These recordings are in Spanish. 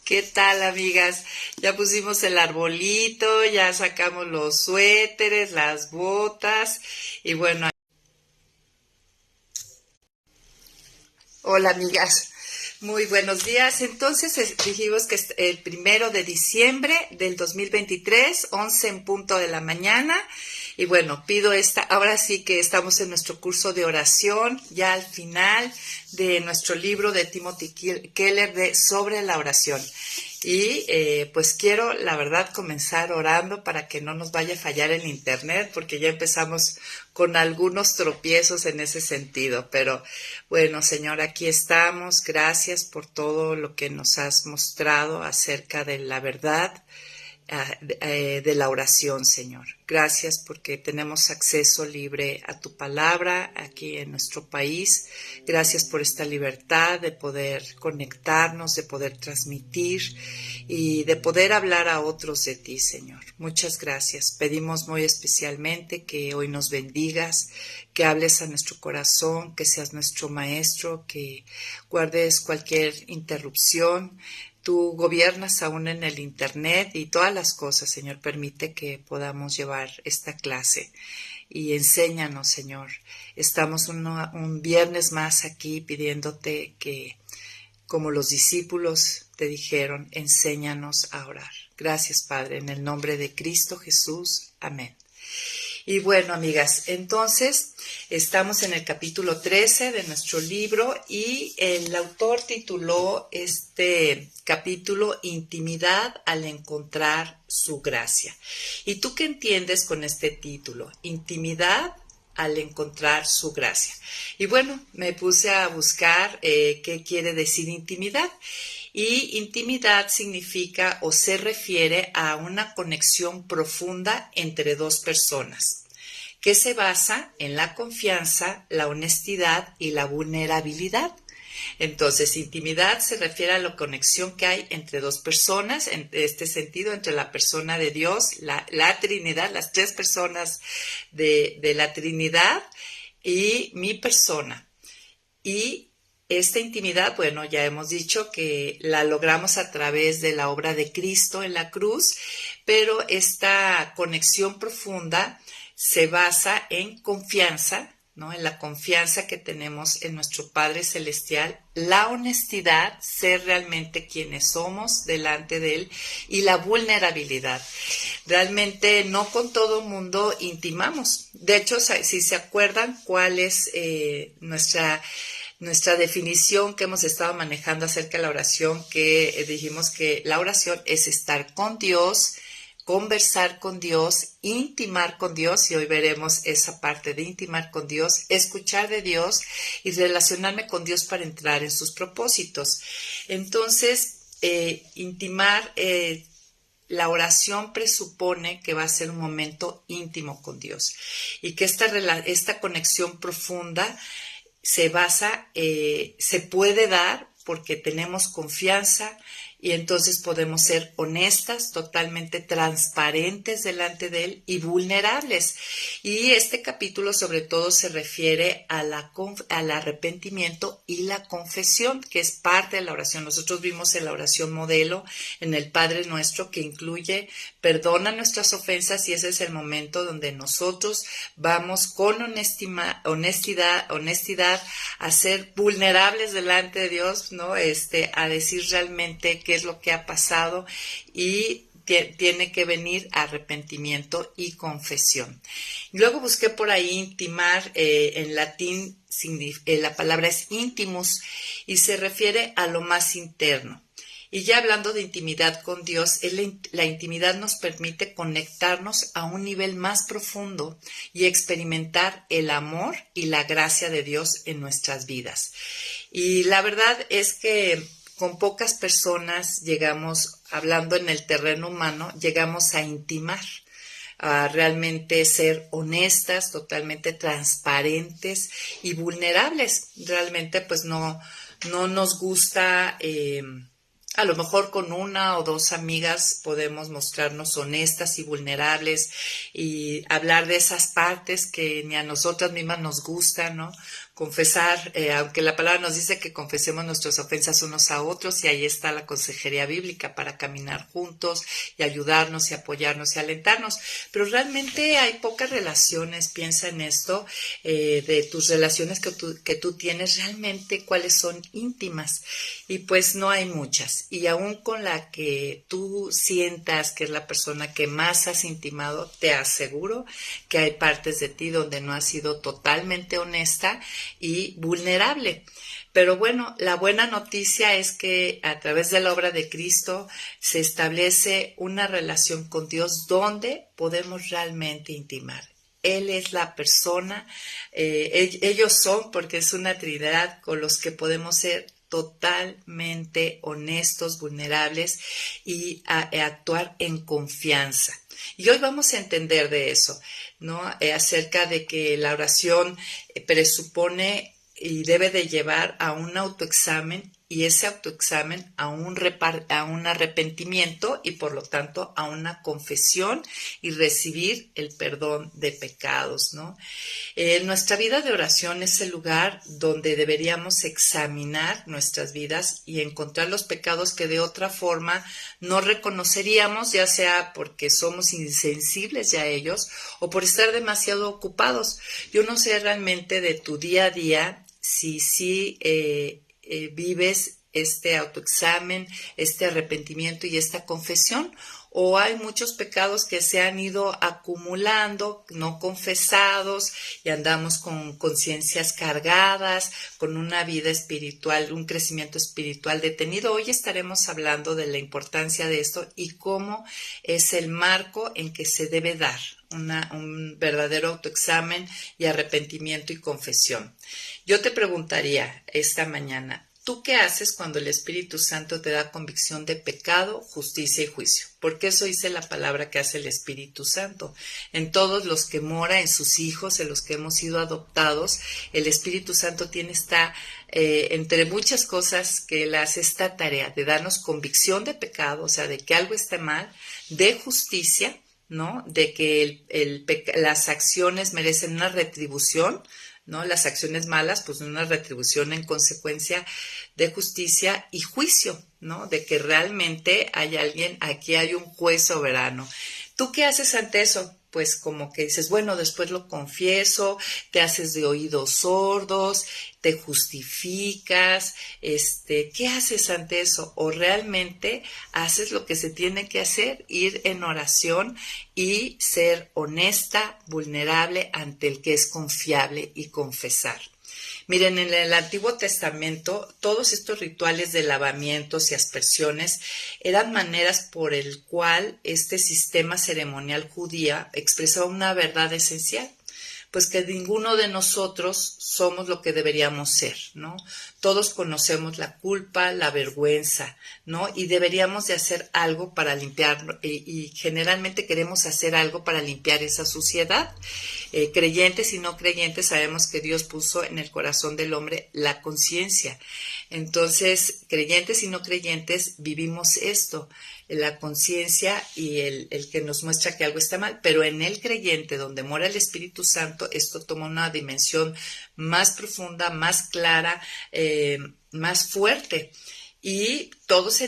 ¿Qué tal, amigas? Ya pusimos el arbolito, ya sacamos los suéteres, las botas y bueno, hola, amigas. Muy buenos días. Entonces dijimos que es el 1 de diciembre del 2023, 11 en punto de la mañana. Y bueno, pido ahora sí que estamos en nuestro curso de oración, ya al final de nuestro libro de Timothy Keller sobre la oración. Y pues quiero, la verdad, comenzar orando para que no nos vaya a fallar el internet, porque ya empezamos con algunos tropiezos en ese sentido. Pero bueno, Señor, aquí estamos. Gracias por todo lo que nos has mostrado acerca de la verdad de la oración, Señor. Gracias porque tenemos acceso libre a tu palabra aquí en nuestro país. Gracias por esta libertad de poder conectarnos, de poder transmitir y de poder hablar a otros de ti, Señor. Muchas gracias. Pedimos muy especialmente que hoy nos bendigas, que hables a nuestro corazón, que seas nuestro maestro, que guardes cualquier interrupción. Tú gobiernas aún en el internet y todas las cosas, Señor, permite que podamos llevar esta clase y enséñanos, Señor. Estamos un viernes más aquí pidiéndote que, como los discípulos te dijeron, enséñanos a orar. Gracias, Padre, en el nombre de Cristo Jesús. Amén. Y bueno, amigas, entonces estamos en el capítulo 13 de nuestro libro y el autor tituló este capítulo Intimidad al encontrar su gracia. ¿Y tú qué entiendes con este título? Intimidad al encontrar su gracia. Y bueno, me puse a buscar qué quiere decir intimidad. Y intimidad significa o se refiere a una conexión profunda entre dos personas, que se basa en la confianza, la honestidad y la vulnerabilidad. Entonces, intimidad se refiere a la conexión que hay entre dos personas, en este sentido, entre la persona de Dios, la Trinidad, las tres personas de la Trinidad y mi persona. Y esta intimidad, bueno, ya hemos dicho que la logramos a través de la obra de Cristo en la cruz, pero esta conexión profunda se basa en confianza, ¿no? En la confianza que tenemos en nuestro Padre Celestial, la honestidad, ser realmente quienes somos delante de Él, y la vulnerabilidad. Realmente no con todo mundo intimamos. De hecho, si se acuerdan cuál es nuestra definición que hemos estado manejando acerca de la oración, que dijimos que la oración es estar con Dios, conversar con Dios, intimar con Dios, y hoy veremos esa parte de intimar con Dios, escuchar de Dios y relacionarme con Dios para entrar en sus propósitos. Entonces, intimar, la oración presupone que va a ser un momento íntimo con Dios y que esta conexión profunda se puede dar porque tenemos confianza y entonces podemos ser honestas, totalmente transparentes delante de Él y vulnerables. Y este capítulo sobre todo se refiere al arrepentimiento y la confesión, que es parte de la oración. Nosotros vimos en la oración modelo, en el Padre Nuestro, que incluye perdona nuestras ofensas, y ese es el momento donde nosotros vamos con honestidad a ser vulnerables delante de Dios, ¿no? A decir realmente qué es lo que ha pasado, y tiene que venir arrepentimiento y confesión. Luego busqué por ahí intimar, en latín la palabra es intimus y se refiere a lo más interno. Y ya hablando de intimidad con Dios, la intimidad nos permite conectarnos a un nivel más profundo y experimentar el amor y la gracia de Dios en nuestras vidas. Y la verdad es que con pocas personas llegamos, hablando en el terreno humano, llegamos a intimar, a realmente ser honestas, totalmente transparentes y vulnerables. Realmente pues no nos gusta, a lo mejor con una o dos amigas podemos mostrarnos honestas y vulnerables y hablar de esas partes que ni a nosotras mismas nos gustan, ¿no? confesar, aunque la palabra nos dice que confesemos nuestras ofensas unos a otros, y ahí está la consejería bíblica para caminar juntos y ayudarnos y apoyarnos y alentarnos. Pero realmente hay pocas relaciones, piensa en esto, de tus relaciones que tú tienes, realmente cuáles son íntimas. Y pues no hay muchas. Y aún con la que tú sientas que es la persona que más has intimado, te aseguro que hay partes de ti donde no has sido totalmente honesta y vulnerable. Pero bueno, la buena noticia es que a través de la obra de Cristo se establece una relación con Dios donde podemos realmente intimar. Él es la persona, ellos son, porque es una trinidad con los que podemos ser totalmente honestos, vulnerables y actuar en confianza. Y hoy vamos a entender de eso, ¿no? Acerca de que la oración presupone y debe de llevar a un autoexamen, y ese autoexamen a un arrepentimiento y por lo tanto a una confesión y recibir el perdón de pecados, ¿no? Nuestra vida de oración es el lugar donde deberíamos examinar nuestras vidas y encontrar los pecados que de otra forma no reconoceríamos, ya sea porque somos insensibles ya a ellos o por estar demasiado ocupados. Yo no sé realmente de tu día a día si sí vives este autoexamen, este arrepentimiento y esta confesión, o hay muchos pecados que se han ido acumulando, no confesados, y andamos con conciencias cargadas, con una vida espiritual, un crecimiento espiritual detenido. Hoy estaremos hablando de la importancia de esto y cómo es el marco en que se debe dar un verdadero autoexamen y arrepentimiento y confesión. Yo te preguntaría esta mañana, ¿tú qué haces cuando el Espíritu Santo te da convicción de pecado, justicia y juicio? Porque eso dice la palabra que hace el Espíritu Santo. En todos los que mora, en sus hijos, en los que hemos sido adoptados, el Espíritu Santo tiene entre muchas cosas que él hace, esta tarea de darnos convicción de pecado, o sea, de que algo está mal, de justicia, ¿no? De que las acciones merecen una retribución, ¿no? Las acciones malas, pues una retribución en consecuencia, de justicia y juicio, ¿no? De que realmente hay alguien, aquí hay un juez soberano. ¿Tú qué haces ante eso? Pues como que dices, bueno, después lo confieso, te haces de oídos sordos, te justificas, ¿qué haces ante eso? O realmente haces lo que se tiene que hacer, ir en oración y ser honesta, vulnerable ante el que es confiable y confesar. Miren, en el Antiguo Testamento, todos estos rituales de lavamientos y aspersiones eran maneras por el cual este sistema ceremonial judía expresaba una verdad esencial, pues que ninguno de nosotros somos lo que deberíamos ser, ¿no? Todos conocemos la culpa, la vergüenza, ¿no? Y deberíamos de hacer algo para limpiarlo, y generalmente queremos hacer algo para limpiar esa suciedad. Creyentes y no creyentes sabemos que Dios puso en el corazón del hombre la conciencia. Entonces, creyentes y no creyentes vivimos esto, la conciencia y el que nos muestra que algo está mal, pero en el creyente, donde mora el Espíritu Santo, esto toma una dimensión más profunda, más clara, más fuerte. Y todos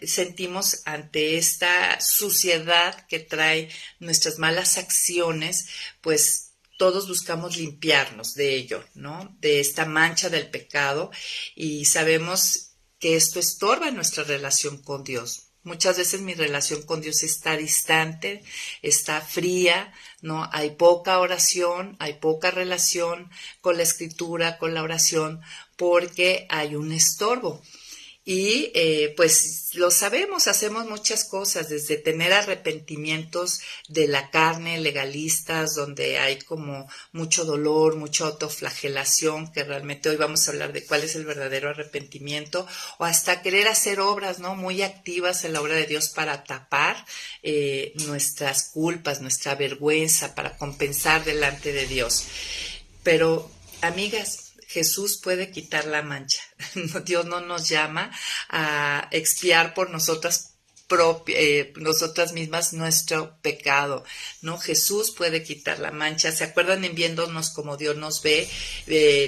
sentimos ante esta suciedad que trae nuestras malas acciones, pues todos buscamos limpiarnos de ello, ¿no? De esta mancha del pecado, y sabemos que esto estorba nuestra relación con Dios. Muchas veces mi relación con Dios está distante, está fría, ¿no? Hay poca oración, hay poca relación con la Escritura, con la oración, porque hay un estorbo. Y pues lo sabemos, hacemos muchas cosas, desde tener arrepentimientos de la carne, legalistas, donde hay como mucho dolor, mucha autoflagelación, que realmente hoy vamos a hablar de cuál es el verdadero arrepentimiento, o hasta querer hacer obras, ¿no? Muy activas en la obra de Dios para tapar nuestras culpas, nuestra vergüenza, para compensar delante de Dios. Pero, amigas, Jesús puede quitar la mancha. Dios no nos llama a expiar por nosotras nosotras mismas nuestro pecado, ¿no? Jesús puede quitar la mancha. ¿Se acuerdan en Viéndonos como Dios nos ve?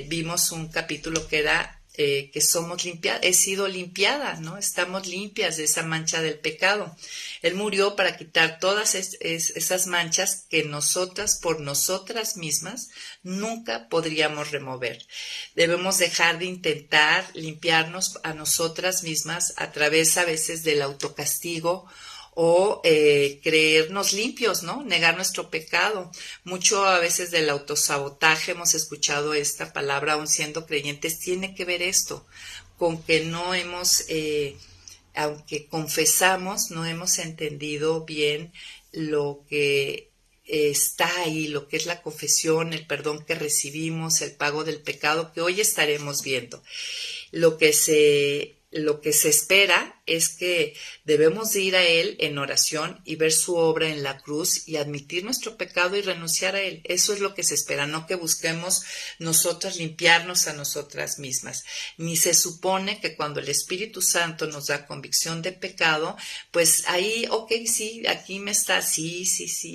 Vimos un capítulo que era que somos limpiadas, he sido limpiada, ¿no? Estamos limpias de esa mancha del pecado. Él murió para quitar todas esas manchas que nosotras, por nosotras mismas, nunca podríamos remover. Debemos dejar de intentar limpiarnos a nosotras mismas a través a veces del autocastigo o creernos limpios, ¿no? Negar nuestro pecado. Mucho a veces del autosabotaje hemos escuchado esta palabra, aún siendo creyentes, tiene que ver esto, con que no hemos, aunque confesamos, no hemos entendido bien lo que está ahí, lo que es la confesión, el perdón que recibimos, el pago del pecado, que hoy estaremos viendo. Lo que se espera es que debemos de ir a Él en oración y ver su obra en la cruz y admitir nuestro pecado y renunciar a Él. Eso es lo que se espera, no que busquemos nosotras limpiarnos a nosotras mismas. Ni se supone que cuando el Espíritu Santo nos da convicción de pecado, pues ahí, ok, sí, aquí me está, sí,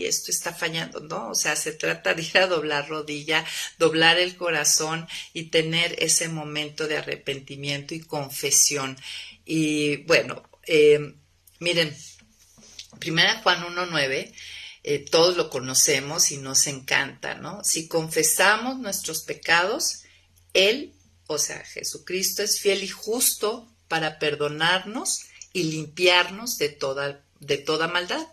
esto está fallando, ¿no? O sea, se trata de ir a doblar rodilla, doblar el corazón y tener ese momento de arrepentimiento y confesión. Y bueno, miren, 1 Juan 1:9, todos lo conocemos y nos encanta, ¿no? Si confesamos nuestros pecados, Él, o sea, Jesucristo, es fiel y justo para perdonarnos y limpiarnos de toda maldad.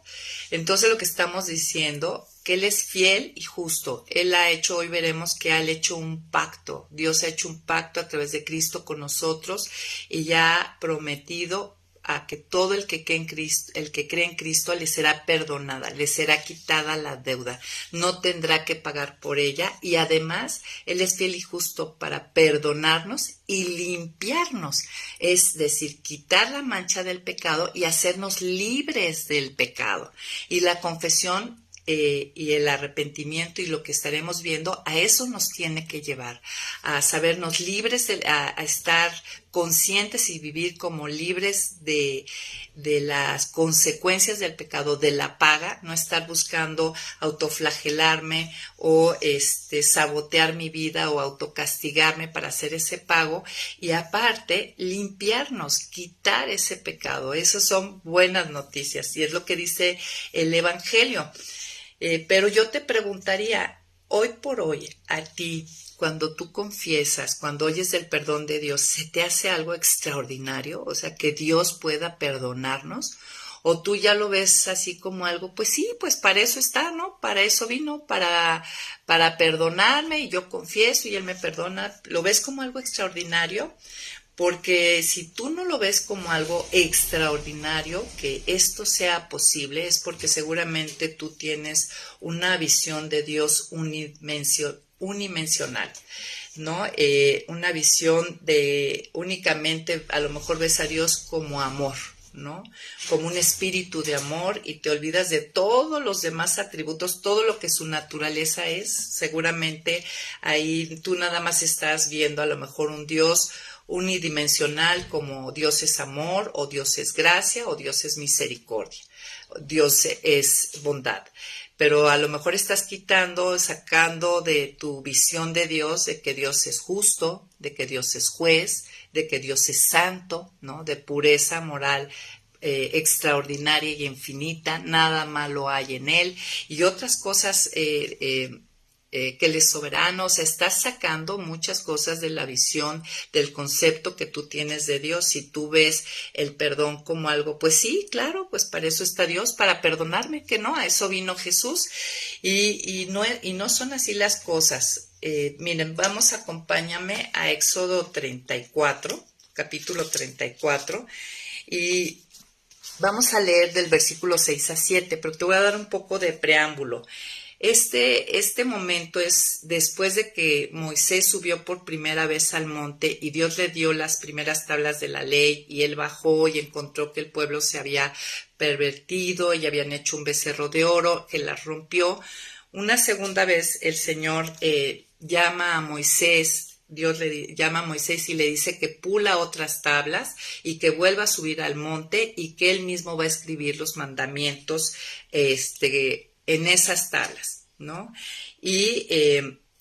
Entonces lo que estamos diciendo, que Él es fiel y justo. Él ha hecho, hoy veremos que Él ha hecho un pacto. Dios ha hecho un pacto a través de Cristo con nosotros y ya ha prometido a que todo el que cree en Cristo le será perdonada, le será quitada la deuda, no tendrá que pagar por ella y además Él es fiel y justo para perdonarnos y limpiarnos, es decir, quitar la mancha del pecado y hacernos libres del pecado. Y la confesión y el arrepentimiento y lo que estaremos viendo, a eso nos tiene que llevar, a sabernos libres, a estar conscientes y vivir como libres de las consecuencias del pecado, de la paga, no estar buscando autoflagelarme o sabotear mi vida o autocastigarme para hacer ese pago y aparte limpiarnos, quitar ese pecado. Esas son buenas noticias y es lo que dice el Evangelio. Pero yo te preguntaría, hoy por hoy, a ti, cuando tú confiesas, cuando oyes del perdón de Dios, ¿se te hace algo extraordinario? O sea, que Dios pueda perdonarnos. ¿O tú ya lo ves así como algo, pues sí, pues para eso está, ¿no? Para eso vino, para perdonarme y yo confieso y Él me perdona. ¿Lo ves como algo extraordinario? Porque si tú no lo ves como algo extraordinario, que esto sea posible, es porque seguramente tú tienes una visión de Dios unidimensional, ¿no? Una visión de únicamente, a lo mejor ves a Dios como amor, ¿no? Como un espíritu de amor y te olvidas de todos los demás atributos, todo lo que su naturaleza es. Seguramente ahí tú nada más estás viendo a lo mejor un Dios unidimensional como Dios es amor o Dios es gracia o Dios es misericordia, Dios es bondad. Pero a lo mejor estás sacando de tu visión de Dios, de que Dios es justo, de que Dios es juez, de que Dios es santo, ¿no? De pureza moral extraordinaria y infinita, nada malo hay en Él y otras cosas que Él es soberano. O sea, estás sacando muchas cosas de la visión, del concepto que tú tienes de Dios. Si tú ves el perdón como algo, pues sí, claro, pues para eso está Dios, para perdonarme, que no, a eso vino Jesús. Y no son así las cosas. Miren, acompáñame a Éxodo 34, capítulo 34, y vamos a leer del versículo 6-7, pero te voy a dar un poco de preámbulo. Este momento es después de que Moisés subió por primera vez al monte y Dios le dio las primeras tablas de la ley y él bajó y encontró que el pueblo se había pervertido y habían hecho un becerro de oro que las rompió. Una segunda vez el Señor llama a Moisés Dios llama a Moisés y le dice que pula otras tablas y que vuelva a subir al monte y que él mismo va a escribir los mandamientos en esas tablas, ¿no? Y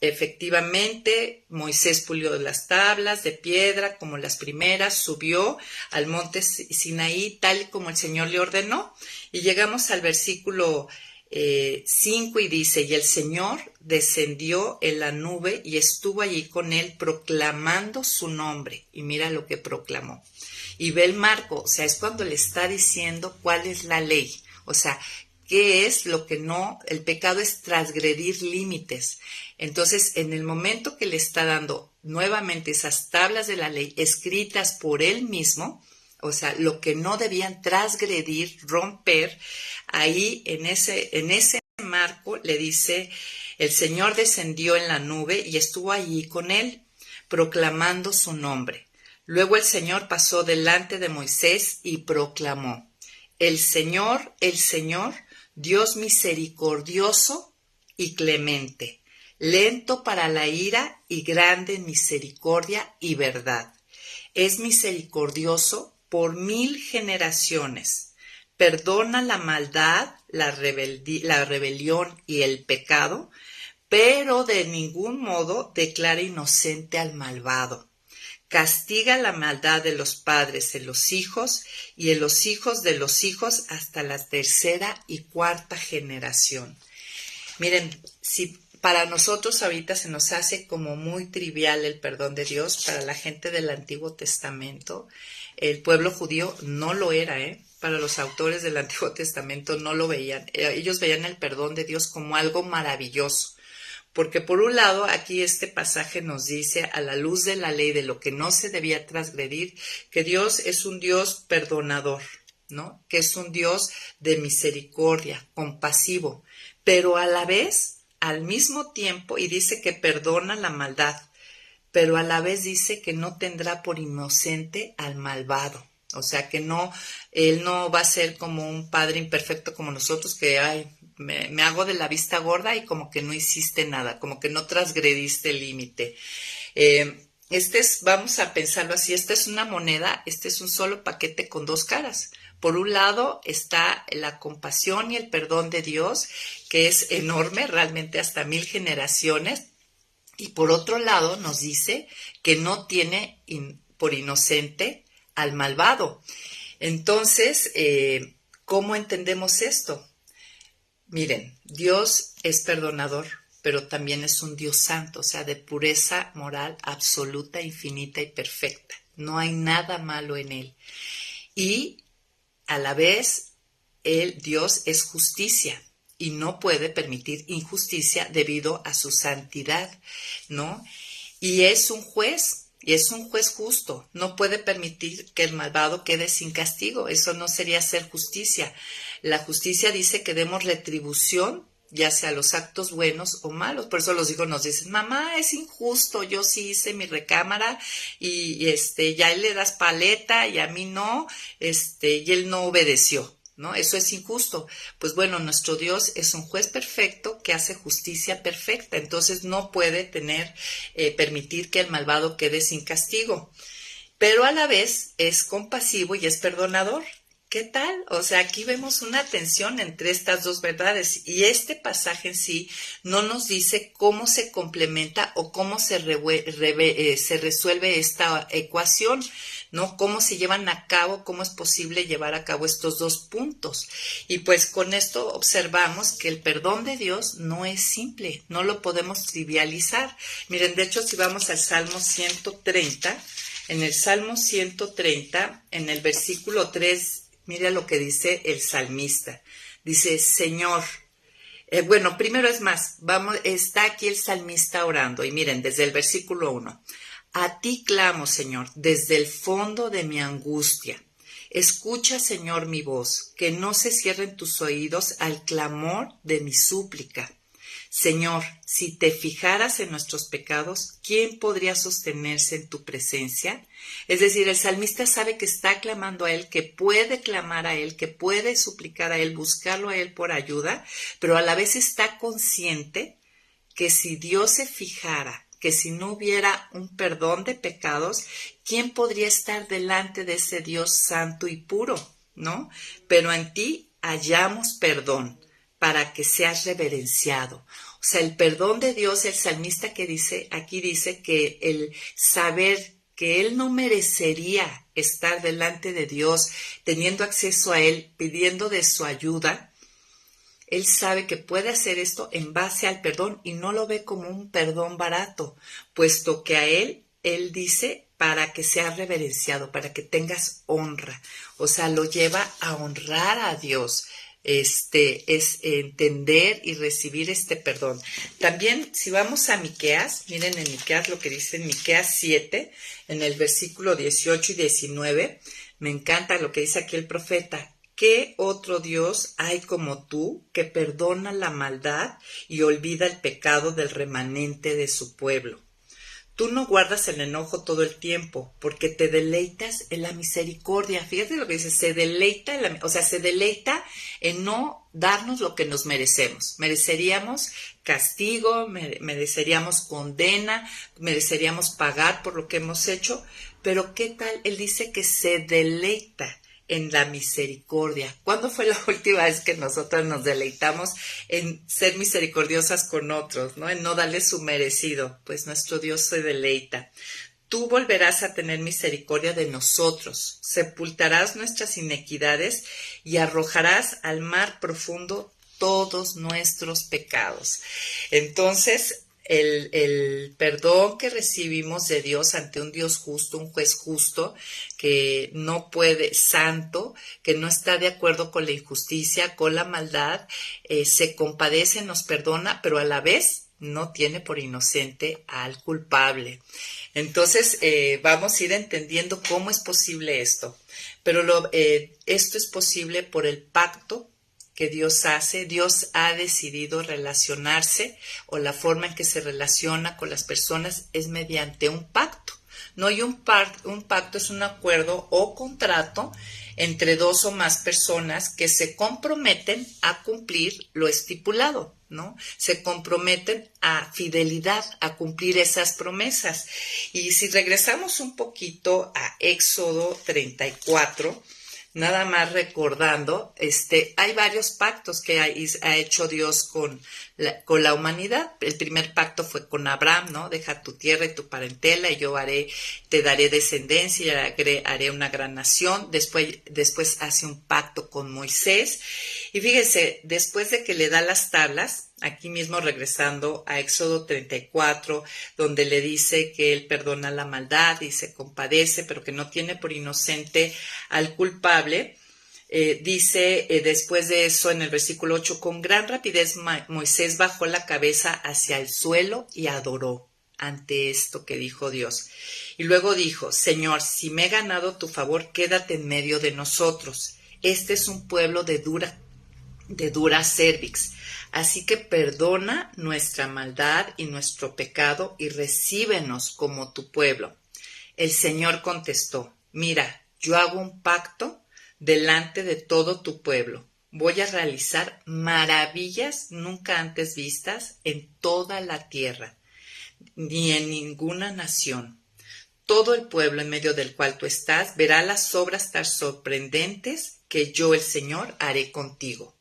efectivamente, Moisés pulió las tablas de piedra como las primeras, subió al monte Sinaí tal y como el Señor le ordenó. Y llegamos al versículo 5 y dice, y el Señor descendió en la nube y estuvo allí con él proclamando su nombre. Y mira lo que proclamó. Y ve el marco, o sea, es cuando le está diciendo cuál es la ley. O sea, ¿qué es lo que no? El pecado es transgredir límites. Entonces, en el momento que le está dando nuevamente esas tablas de la ley escritas por él mismo, o sea, lo que no debían transgredir, romper, ahí en ese marco le dice, el Señor descendió en la nube y estuvo allí con él, proclamando su nombre. Luego el Señor pasó delante de Moisés y proclamó, el Señor, Dios misericordioso y clemente, lento para la ira y grande en misericordia y verdad. Es misericordioso por 1000 generaciones. Perdona la maldad, la rebelión y el pecado, pero de ningún modo declara inocente al malvado. Castiga la maldad de los padres en los hijos y en los hijos de los hijos hasta la tercera y cuarta generación. Miren, si para nosotros ahorita se nos hace como muy trivial el perdón de Dios, para la gente del Antiguo Testamento, el pueblo judío no lo era, Para los autores del Antiguo Testamento no lo veían. Ellos veían el perdón de Dios como algo maravilloso. Porque por un lado, aquí este pasaje nos dice, a la luz de la ley, de lo que no se debía transgredir, que Dios es un Dios perdonador, ¿no? Que es un Dios de misericordia, compasivo, pero a la vez, al mismo tiempo, y dice que perdona la maldad, pero a la vez dice que no tendrá por inocente al malvado. O sea, que no, él no va a ser como un padre imperfecto como nosotros, que me hago de la vista gorda y como que no hiciste nada, como que no transgrediste el límite. Vamos a pensarlo así, esta es una moneda, este es un solo paquete con dos caras. Por un lado está la compasión y el perdón de Dios, que es enorme, realmente hasta 1000 generaciones. Y por otro lado nos dice que no tiene por inocente al malvado. Entonces, ¿cómo entendemos esto? Miren, Dios es perdonador, pero también es un Dios santo, o sea, de pureza moral absoluta, infinita y perfecta. No hay nada malo en él. Y a la vez, Dios es justicia y no puede permitir injusticia debido a su santidad, ¿no? Y es un juez justo, no puede permitir que el malvado quede sin castigo, eso no sería hacer justicia. La justicia dice que demos retribución, ya sea los actos buenos o malos. Por eso los hijos nos dicen, mamá, es injusto, yo sí hice mi recámara y ya él le das paleta y a mí no, y él no obedeció, ¿no? Eso es injusto. Pues bueno, nuestro Dios es un juez perfecto que hace justicia perfecta, entonces no puede permitir que el malvado quede sin castigo. Pero a la vez es compasivo y es perdonador. ¿Qué tal? O sea, aquí vemos una tensión entre estas dos verdades y este pasaje en sí no nos dice cómo se complementa o cómo se resuelve esta ecuación, ¿no? Cómo se llevan a cabo, cómo es posible llevar a cabo estos dos puntos. Y pues con esto observamos que el perdón de Dios no es simple, no lo podemos trivializar. Miren, de hecho, si vamos al Salmo 130, en el Salmo 130, en el versículo 3, mira lo que dice el salmista. Dice, Señor, primero es más, está aquí el salmista orando. Y miren, desde el versículo 1. A ti clamo, Señor, desde el fondo de mi angustia. Escucha, Señor, mi voz, que no se cierren tus oídos al clamor de mi súplica. Señor, si te fijaras en nuestros pecados, ¿quién podría sostenerse en tu presencia? Es decir, el salmista sabe que está clamando a él, que puede clamar a él, que puede suplicar a él, buscarlo a él por ayuda, pero a la vez está consciente que si Dios se fijara, que si no hubiera un perdón de pecados, ¿quién podría estar delante de ese Dios santo y puro? ¿No? Pero en ti hallamos perdón para que seas reverenciado. O sea, el perdón de Dios, el salmista que dice, aquí dice que el saber que él no merecería estar delante de Dios, teniendo acceso a él, pidiendo de su ayuda, él sabe que puede hacer esto en base al perdón y no lo ve como un perdón barato, puesto que a él dice para que seas reverenciado, para que tengas honra. O sea, lo lleva a honrar a Dios. Es entender y recibir este perdón. También, si vamos a Miqueas, miren en Miqueas lo que dice en Miqueas 7, en el versículo 18 y 19, me encanta lo que dice aquí el profeta. ¿Qué otro Dios hay como tú que perdona la maldad y olvida el pecado del remanente de su pueblo? Tú no guardas el enojo todo el tiempo, porque te deleitas en la misericordia. Fíjate lo que dice, se deleita en no darnos lo que nos merecemos. Mereceríamos castigo, mereceríamos condena, mereceríamos pagar por lo que hemos hecho, pero ¿qué tal? Él dice que se deleita en la misericordia. ¿Cuándo fue la última vez que nosotros nos deleitamos en ser misericordiosas con otros, ¿no? En no darle su merecido? Pues nuestro Dios se deleita. Tú volverás a tener misericordia de nosotros, sepultarás nuestras inequidades y arrojarás al mar profundo todos nuestros pecados. Entonces, el perdón que recibimos de Dios ante un Dios justo, un juez justo, que no puede, santo, que no está de acuerdo con la injusticia, con la maldad, se compadece, nos perdona, pero a la vez no tiene por inocente al culpable. Entonces, vamos a ir entendiendo cómo es posible esto. Pero esto es posible por el pacto que Dios hace. Dios ha decidido relacionarse, o la forma en que se relaciona con las personas es mediante un pacto. No hay un pacto, es un acuerdo o contrato entre dos o más personas que se comprometen a cumplir lo estipulado, ¿no? Se comprometen a fidelidad, a cumplir esas promesas. Y si regresamos un poquito a Éxodo 34, nada más recordando, hay varios pactos que ha hecho Dios con la humanidad. El primer pacto fue con Abraham, ¿no? Deja tu tierra y tu parentela y yo te daré descendencia y haré una gran nación. Después hace un pacto con Moisés. Y fíjense, después de que le da las tablas, aquí mismo regresando a Éxodo 34, donde le dice que él perdona la maldad y se compadece, pero que no tiene por inocente al culpable, dice después de eso en el versículo 8, con gran rapidez Moisés bajó la cabeza hacia el suelo y adoró ante esto que dijo Dios. Y luego dijo, Señor, si me he ganado tu favor, quédate en medio de nosotros. Este es un pueblo de dura cervix. Así que perdona nuestra maldad y nuestro pecado y recíbenos como tu pueblo. El Señor contestó, mira, yo hago un pacto delante de todo tu pueblo. Voy a realizar maravillas nunca antes vistas en toda la tierra, ni en ninguna nación. Todo el pueblo en medio del cual tú estás verá las obras tan sorprendentes que yo, el Señor, haré contigo.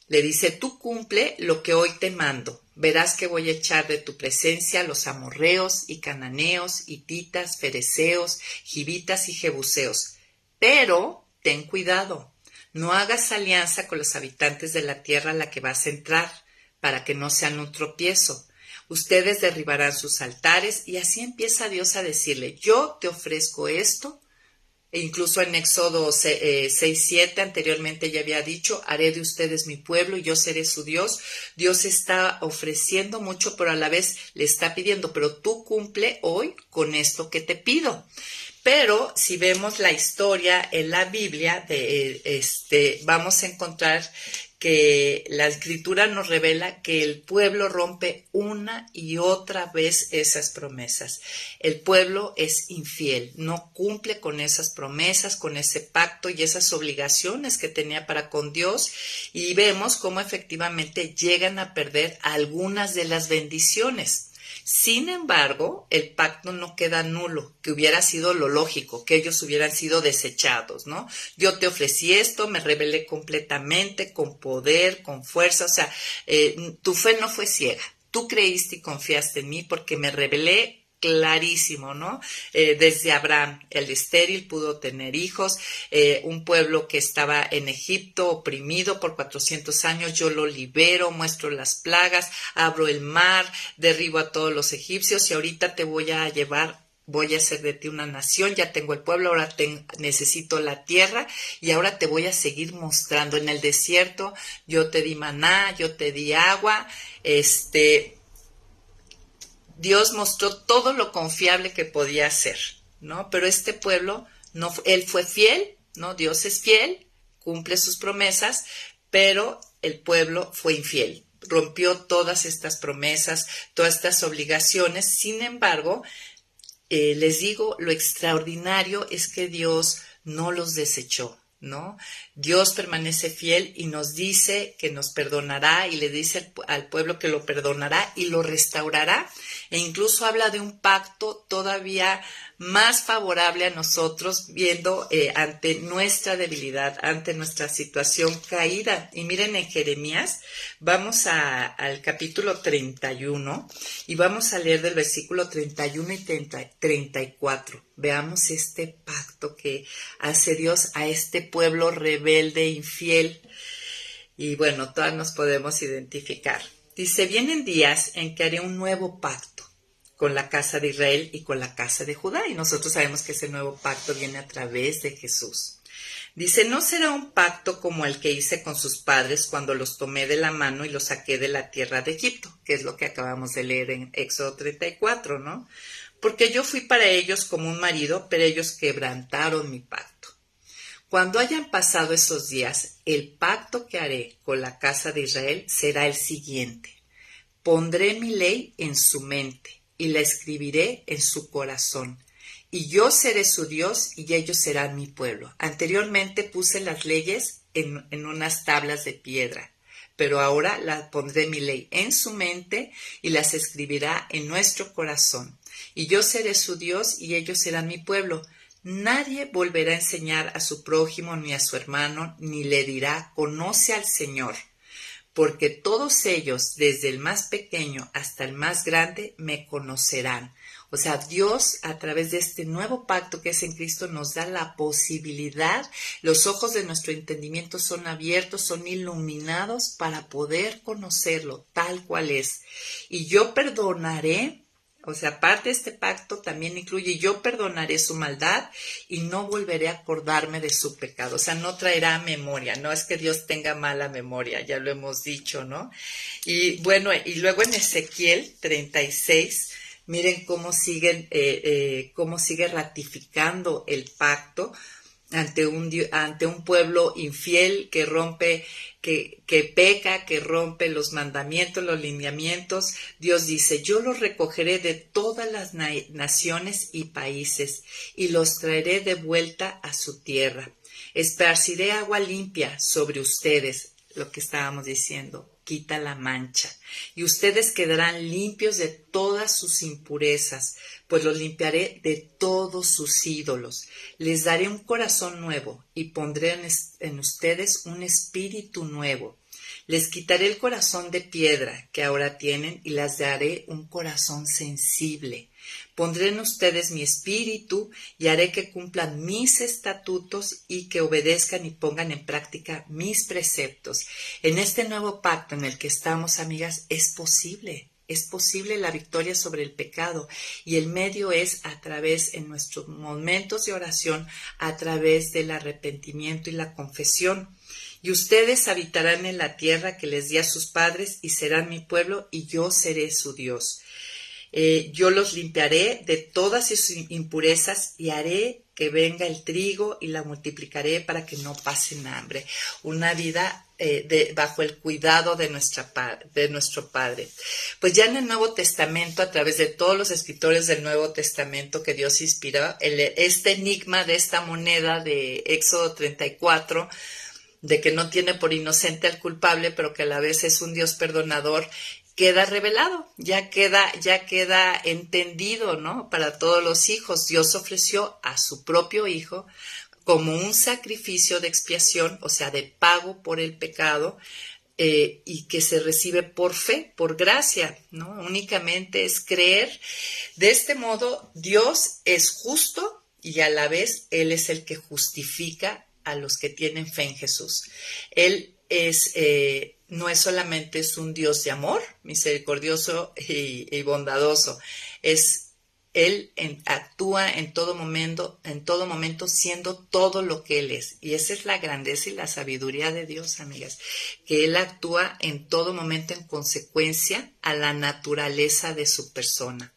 Le dice, tú cumple lo que hoy te mando. Verás que voy a echar de tu presencia a los amorreos y cananeos, hititas, fereceos, givitas y jebuseos. Pero ten cuidado, no hagas alianza con los habitantes de la tierra a la que vas a entrar, para que no sean un tropiezo. Ustedes derribarán sus altares y así empieza Dios a decirle, yo te ofrezco esto. E incluso en Éxodo 6:7 anteriormente ya había dicho, haré de ustedes mi pueblo y yo seré su Dios. Dios está ofreciendo mucho, pero a la vez le está pidiendo, pero tú cumple hoy con esto que te pido. Pero si vemos la historia en la Biblia, vamos a encontrar que la Escritura nos revela que el pueblo rompe una y otra vez esas promesas. El pueblo es infiel, no cumple con esas promesas, con ese pacto y esas obligaciones que tenía para con Dios, y vemos cómo efectivamente llegan a perder algunas de las bendiciones Sin embargo, el pacto no queda nulo, que hubiera sido lo lógico, que ellos hubieran sido desechados, ¿no? Yo te ofrecí esto, me rebelé completamente, con poder, con fuerza, o sea, tu fe no fue ciega. Tú creíste y confiaste en mí porque me rebelé clarísimo, ¿no? Desde Abraham, el estéril pudo tener hijos, un pueblo que estaba en Egipto oprimido por 400 años, yo lo libero, muestro las plagas, abro el mar, derribo a todos los egipcios y ahorita te voy a llevar. Voy a hacer de ti una nación, ya tengo el pueblo, ahora necesito la tierra y ahora te voy a seguir mostrando. En el desierto yo te di maná, yo te di agua, Dios mostró todo lo confiable que podía ser, ¿no? Pero este pueblo, no, él fue fiel, ¿no? Dios es fiel, cumple sus promesas, pero el pueblo fue infiel. Rompió todas estas promesas, todas estas obligaciones. Sin embargo, les digo, lo extraordinario es que Dios no los desechó, ¿no? Dios permanece fiel y nos dice que nos perdonará y le dice al pueblo que lo perdonará y lo restaurará e incluso habla de un pacto todavía más favorable a nosotros viendo ante nuestra debilidad, ante nuestra situación caída. Y miren en Jeremías, vamos al capítulo 31 y vamos a leer del versículo 31 y 34. Veamos este pacto que hace Dios a este pueblo rebelde, infiel. Y bueno, todas nos podemos identificar. Dice, vienen días en que haré un nuevo pacto con la casa de Israel y con la casa de Judá. Y nosotros sabemos que ese nuevo pacto viene a través de Jesús. Dice, no será un pacto como el que hice con sus padres cuando los tomé de la mano y los saqué de la tierra de Egipto, que es lo que acabamos de leer en Éxodo 34, ¿no? Porque yo fui para ellos como un marido, pero ellos quebrantaron mi pacto. Cuando hayan pasado esos días, el pacto que haré con la casa de Israel será el siguiente. Pondré mi ley en su mente y la escribiré en su corazón. Y yo seré su Dios y ellos serán mi pueblo. Anteriormente puse las leyes en unas tablas de piedra, pero ahora pondré mi ley en su mente y las escribirá en nuestro corazón. Y yo seré su Dios y ellos serán mi pueblo. Nadie volverá a enseñar a su prójimo ni a su hermano, ni le dirá, conoce al Señor. Porque todos ellos, desde el más pequeño hasta el más grande, me conocerán. O sea, Dios, a través de este nuevo pacto que es en Cristo, nos da la posibilidad, los ojos de nuestro entendimiento son abiertos, son iluminados para poder conocerlo tal cual es. Y yo perdonaré. O sea, parte de este pacto también incluye, yo perdonaré su maldad y no volveré a acordarme de su pecado. O sea, no traerá memoria, no es que Dios tenga mala memoria, ya lo hemos dicho, ¿no? Y bueno, y luego en Ezequiel 36, miren cómo sigue ratificando el pacto ante un pueblo infiel que rompe, que peca, que rompe los mandamientos, los lineamientos. Dios dice, yo los recogeré de todas las naciones y países y los traeré de vuelta a su tierra. Esparciré agua limpia sobre ustedes, lo que estábamos diciendo, quita la mancha, y ustedes quedarán limpios de todas sus impurezas, pues los limpiaré de todos sus ídolos. Les daré un corazón nuevo y pondré en ustedes un espíritu nuevo. Les quitaré el corazón de piedra que ahora tienen y les daré un corazón sensible. Pondré en ustedes mi espíritu y haré que cumplan mis estatutos y que obedezcan y pongan en práctica mis preceptos. En este nuevo pacto en el que estamos, amigas, es posible la victoria sobre el pecado y el medio es a través, en nuestros momentos de oración, a través del arrepentimiento y la confesión. Y ustedes habitarán en la tierra que les di a sus padres y serán mi pueblo y yo seré su Dios. Yo los limpiaré de todas sus impurezas y haré que venga el trigo y la multiplicaré para que no pasen hambre. Una vida bajo el cuidado de nuestro Padre. Pues ya en el Nuevo Testamento, a través de todos los escritores del Nuevo Testamento que Dios inspiró, este enigma de esta moneda de Éxodo 34, de que no tiene por inocente al culpable, pero que a la vez es un Dios perdonador, queda revelado, ya queda entendido, ¿no? Para todos los hijos. Dios ofreció a su propio Hijo como un sacrificio de expiación, o sea, de pago por el pecado, y que se recibe por fe, por gracia, ¿no? Únicamente es creer. De este modo, Dios es justo y a la vez Él es el que justifica a los que tienen fe en Jesús. Él no es solamente un Dios de amor, misericordioso y bondadoso, Él actúa en todo momento siendo todo lo que Él es. Y esa es la grandeza y la sabiduría de Dios, amigas, que Él actúa en todo momento en consecuencia a la naturaleza de su persona.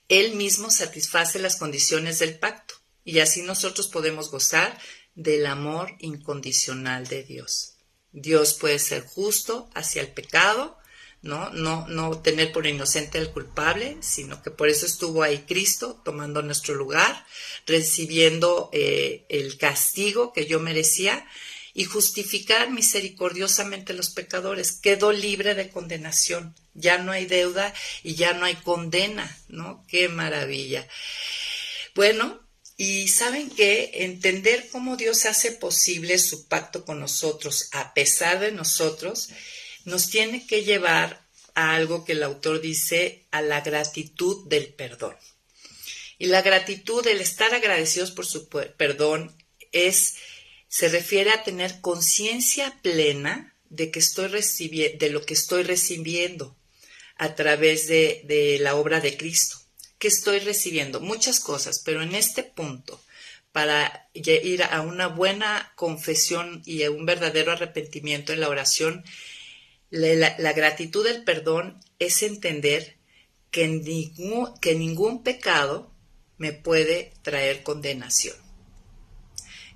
Él mismo satisface las condiciones del pacto y así nosotros podemos gozar del amor incondicional de Dios. Dios puede ser justo hacia el pecado, no tener por inocente al culpable, sino que por eso estuvo ahí Cristo tomando nuestro lugar, recibiendo el castigo que yo merecía y justificar misericordiosamente los pecadores. Quedó libre de condenación, ya no hay deuda y ya no hay condena, ¿no? ¡Qué maravilla! Bueno, y ¿saben qué? Entender cómo Dios hace posible su pacto con nosotros, a pesar de nosotros, nos tiene que llevar a algo que el autor dice, a la gratitud del perdón. Y la gratitud, el estar agradecidos por su perdón, se refiere a tener conciencia plena de lo que estoy recibiendo a través de la obra de Cristo. Que estoy recibiendo muchas cosas, pero en este punto, para ir a una buena confesión y a un verdadero arrepentimiento en la oración, la gratitud del perdón es entender que ningún pecado me puede traer condenación.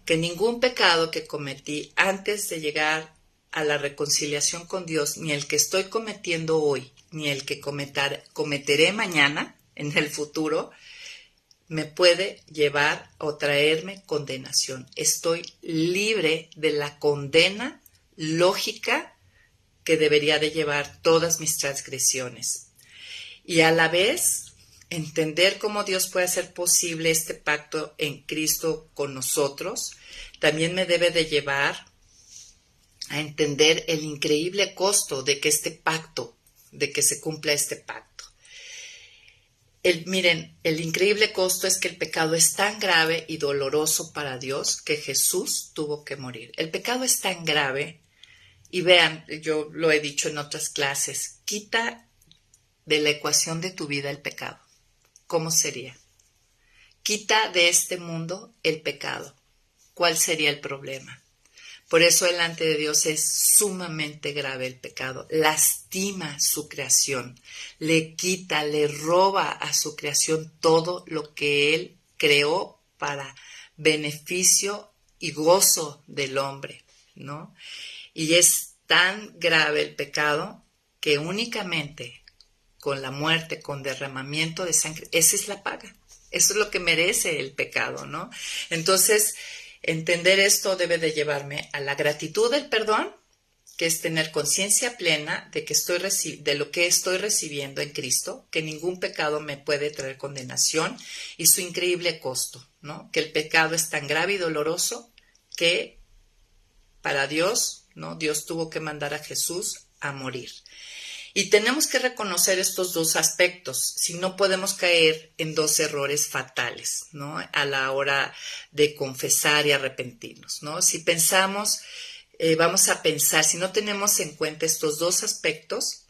Que ningún pecado que cometí antes de llegar a la reconciliación con Dios, ni el que estoy cometiendo hoy, ni el que cometeré mañana, en el futuro, me puede llevar o traerme condenación. Estoy libre de la condena lógica que debería de llevar todas mis transgresiones. Y a la vez, entender cómo Dios puede hacer posible este pacto en Cristo con nosotros, también me debe de llevar a entender el increíble costo de que se cumpla este pacto. Miren, el increíble costo es que el pecado es tan grave y doloroso para Dios que Jesús tuvo que morir. El pecado es tan grave, y vean, yo lo he dicho en otras clases, quita de la ecuación de tu vida el pecado. ¿Cómo sería? Quita de este mundo el pecado. ¿Cuál sería el problema? Por eso delante de Dios es sumamente grave el pecado. Lastima su creación, le quita, le roba a su creación todo lo que Él creó para beneficio y gozo del hombre, ¿no? Y es tan grave el pecado que únicamente con la muerte, con derramamiento de sangre, esa es la paga. Eso es lo que merece el pecado, ¿no? Entonces, entender esto debe de llevarme a la gratitud del perdón, que es tener conciencia plena de lo que estoy recibiendo en Cristo, que ningún pecado me puede traer condenación y su increíble costo, ¿no? Que el pecado es tan grave y doloroso que para Dios, ¿no? Dios tuvo que mandar a Jesús a morir. Y tenemos que reconocer estos dos aspectos, si no podemos caer en dos errores fatales, ¿no? A la hora de confesar y arrepentirnos, ¿no? Si pensamos, vamos a pensar, si no tenemos en cuenta estos dos aspectos,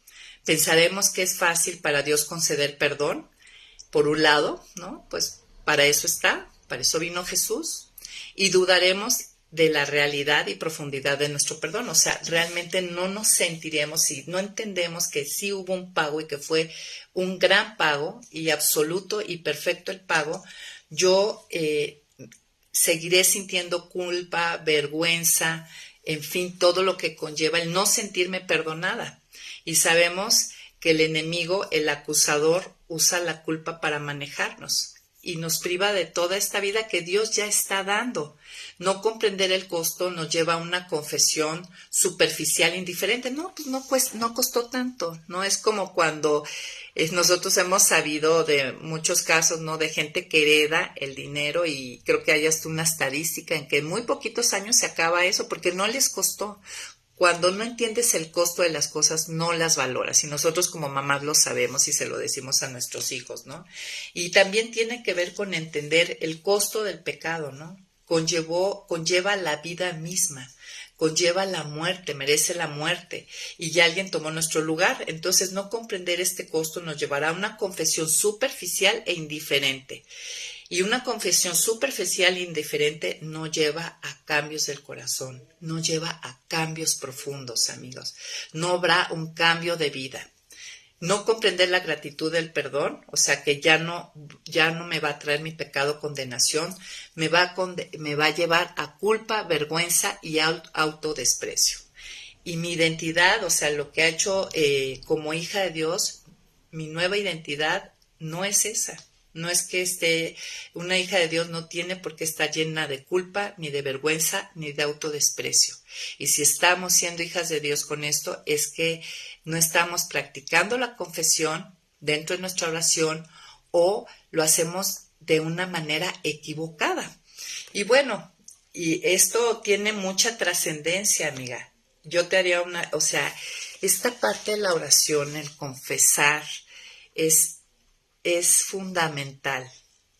pensaremos que es fácil para Dios conceder perdón, por un lado, ¿no? Pues para eso vino Jesús, y dudaremos de la realidad y profundidad de nuestro perdón. O sea, realmente no nos sentiremos si no entendemos que sí hubo un pago y que fue un gran pago y absoluto y perfecto el pago. Yo seguiré sintiendo culpa, vergüenza, en fin, todo lo que conlleva el no sentirme perdonada. Y sabemos que el enemigo, el acusador, usa la culpa para manejarnos. y nos priva de toda esta vida que Dios ya está dando. No comprender el costo nos lleva a una confesión superficial, indiferente. No, pues no costó tanto. No es como cuando nosotros hemos sabido de muchos casos, ¿no? De gente que hereda el dinero, y creo que hay hasta una estadística en que en muy poquitos años se acaba eso porque no les costó. Cuando no entiendes el costo de las cosas, no las valoras. Y nosotros como mamás lo sabemos y se lo decimos a nuestros hijos, ¿no? Y también tiene que ver con entender el costo del pecado, ¿no? Conlleva la vida misma, conlleva la muerte, merece la muerte, y ya alguien tomó nuestro lugar. Entonces, no comprender este costo nos llevará a una confesión superficial e indiferente. Y una confesión superficial e indiferente no lleva a cambios del corazón, no lleva a cambios profundos, amigos. No habrá un cambio de vida. No comprender la gratitud del perdón, o sea que ya no me va a traer mi pecado condenación, me va a llevar a culpa, vergüenza y autodesprecio. Y mi identidad, o sea, lo que ha hecho como hija de Dios, mi nueva identidad no es esa. No es que una hija de Dios no tiene por qué estar llena de culpa, ni de vergüenza, ni de autodesprecio. Y si estamos siendo hijas de Dios con esto, es que no estamos practicando la confesión dentro de nuestra oración, o lo hacemos de una manera equivocada. Y bueno, y esto tiene mucha trascendencia, amiga. Yo te haría esta parte de la oración, el confesar, es fundamental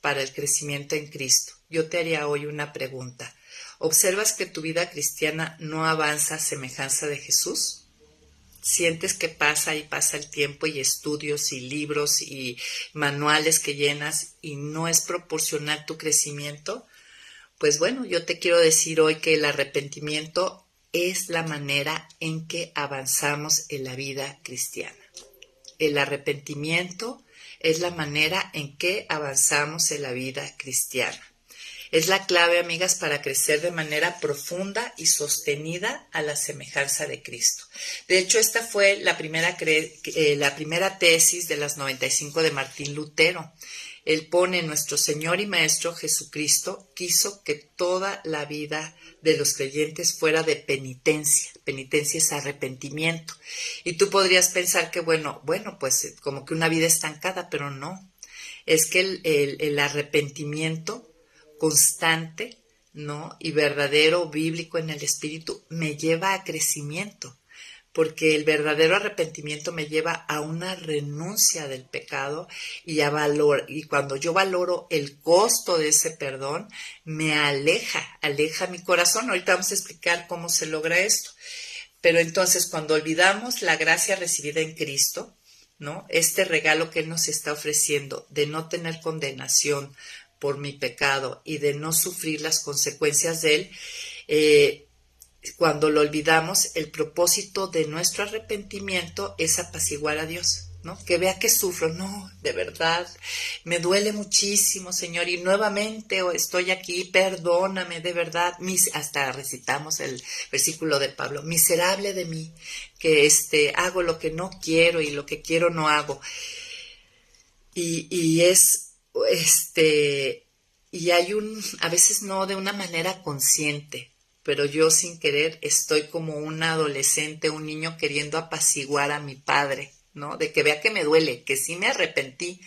para el crecimiento en Cristo. Yo te haría hoy una pregunta. ¿Observas que tu vida cristiana no avanza a semejanza de Jesús? ¿Sientes que pasa y pasa el tiempo y estudios y libros y manuales que llenas y no es proporcional tu crecimiento? Pues bueno, yo te quiero decir hoy que el arrepentimiento es la manera en que avanzamos en la vida cristiana. El arrepentimiento es la manera en que avanzamos en la vida cristiana. Es la clave, amigas, para crecer de manera profunda y sostenida a la semejanza de Cristo. De hecho, esta fue la primera tesis de las 95 de Martín Lutero. Él pone: nuestro Señor y Maestro Jesucristo quiso que toda la vida de los creyentes fuera de penitencia. Penitencia es arrepentimiento. Y tú podrías pensar que, bueno, pues como que una vida estancada, pero no. Es que el arrepentimiento constante, ¿no? Y verdadero, bíblico en el espíritu, me lleva a crecimiento. Porque el verdadero arrepentimiento me lleva a una renuncia del pecado y y cuando yo valoro el costo de ese perdón, me aleja mi corazón. Ahorita vamos a explicar cómo se logra esto. Pero entonces, cuando olvidamos la gracia recibida en Cristo, ¿no? Este regalo que Él nos está ofreciendo de no tener condenación por mi pecado y de no sufrir las consecuencias de él, cuando lo olvidamos, el propósito de nuestro arrepentimiento es apaciguar a Dios, ¿no? Que vea que sufro. No, de verdad, me duele muchísimo, Señor, y nuevamente estoy aquí, perdóname, de verdad. Hasta recitamos el versículo de Pablo: miserable de mí, que hago lo que no quiero y lo que quiero no hago. Y hay a veces no de una manera consciente, pero yo sin querer estoy como un adolescente, un niño queriendo apaciguar a mi padre, ¿no? De que vea que me duele, que sí me arrepentí,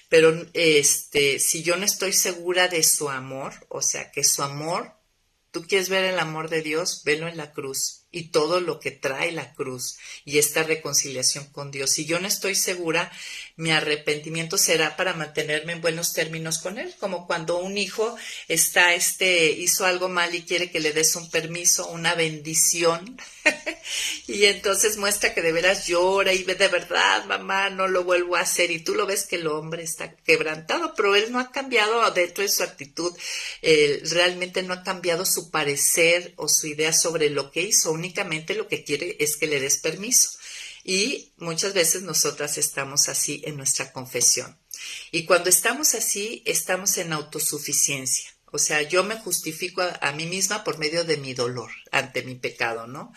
pero si yo no estoy segura de su amor, o sea, que su amor, tú quieres ver el amor de Dios, velo en la cruz y todo lo que trae la cruz y esta reconciliación con Dios. Si yo no estoy segura, mi arrepentimiento será para mantenerme en buenos términos con Él, como cuando un hijo hizo algo mal y quiere que le des un permiso, una bendición, y entonces muestra que de veras llora y ve: de verdad, mamá, no lo vuelvo a hacer, y tú lo ves que el hombre está quebrantado, pero él no ha cambiado dentro de su actitud, realmente no ha cambiado su parecer o su idea sobre lo que hizo, únicamente lo que quiere es que le des permiso. Y muchas veces nosotras estamos así en nuestra confesión. Y cuando estamos así, estamos en autosuficiencia. O sea, yo me justifico a mí misma por medio de mi dolor ante mi pecado, ¿no?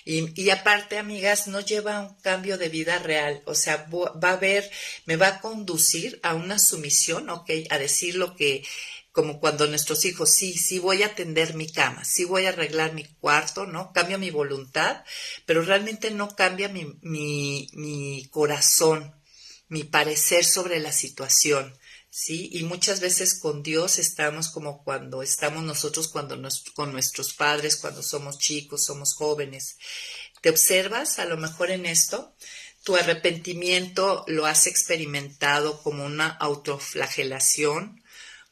Y aparte, amigas, no lleva a un cambio de vida real. O sea, va a haber, me va a conducir a una sumisión, ¿ok? A decir lo que, como cuando nuestros hijos, sí voy a tender mi cama, sí voy a arreglar mi cuarto, ¿no? Cambio mi voluntad, pero realmente no cambia mi corazón, mi parecer sobre la situación. Sí, y muchas veces con Dios estamos como cuando estamos nosotros con nuestros padres, cuando somos chicos, somos jóvenes. ¿Te observas a lo mejor en esto? Tu arrepentimiento lo has experimentado como una autoflagelación,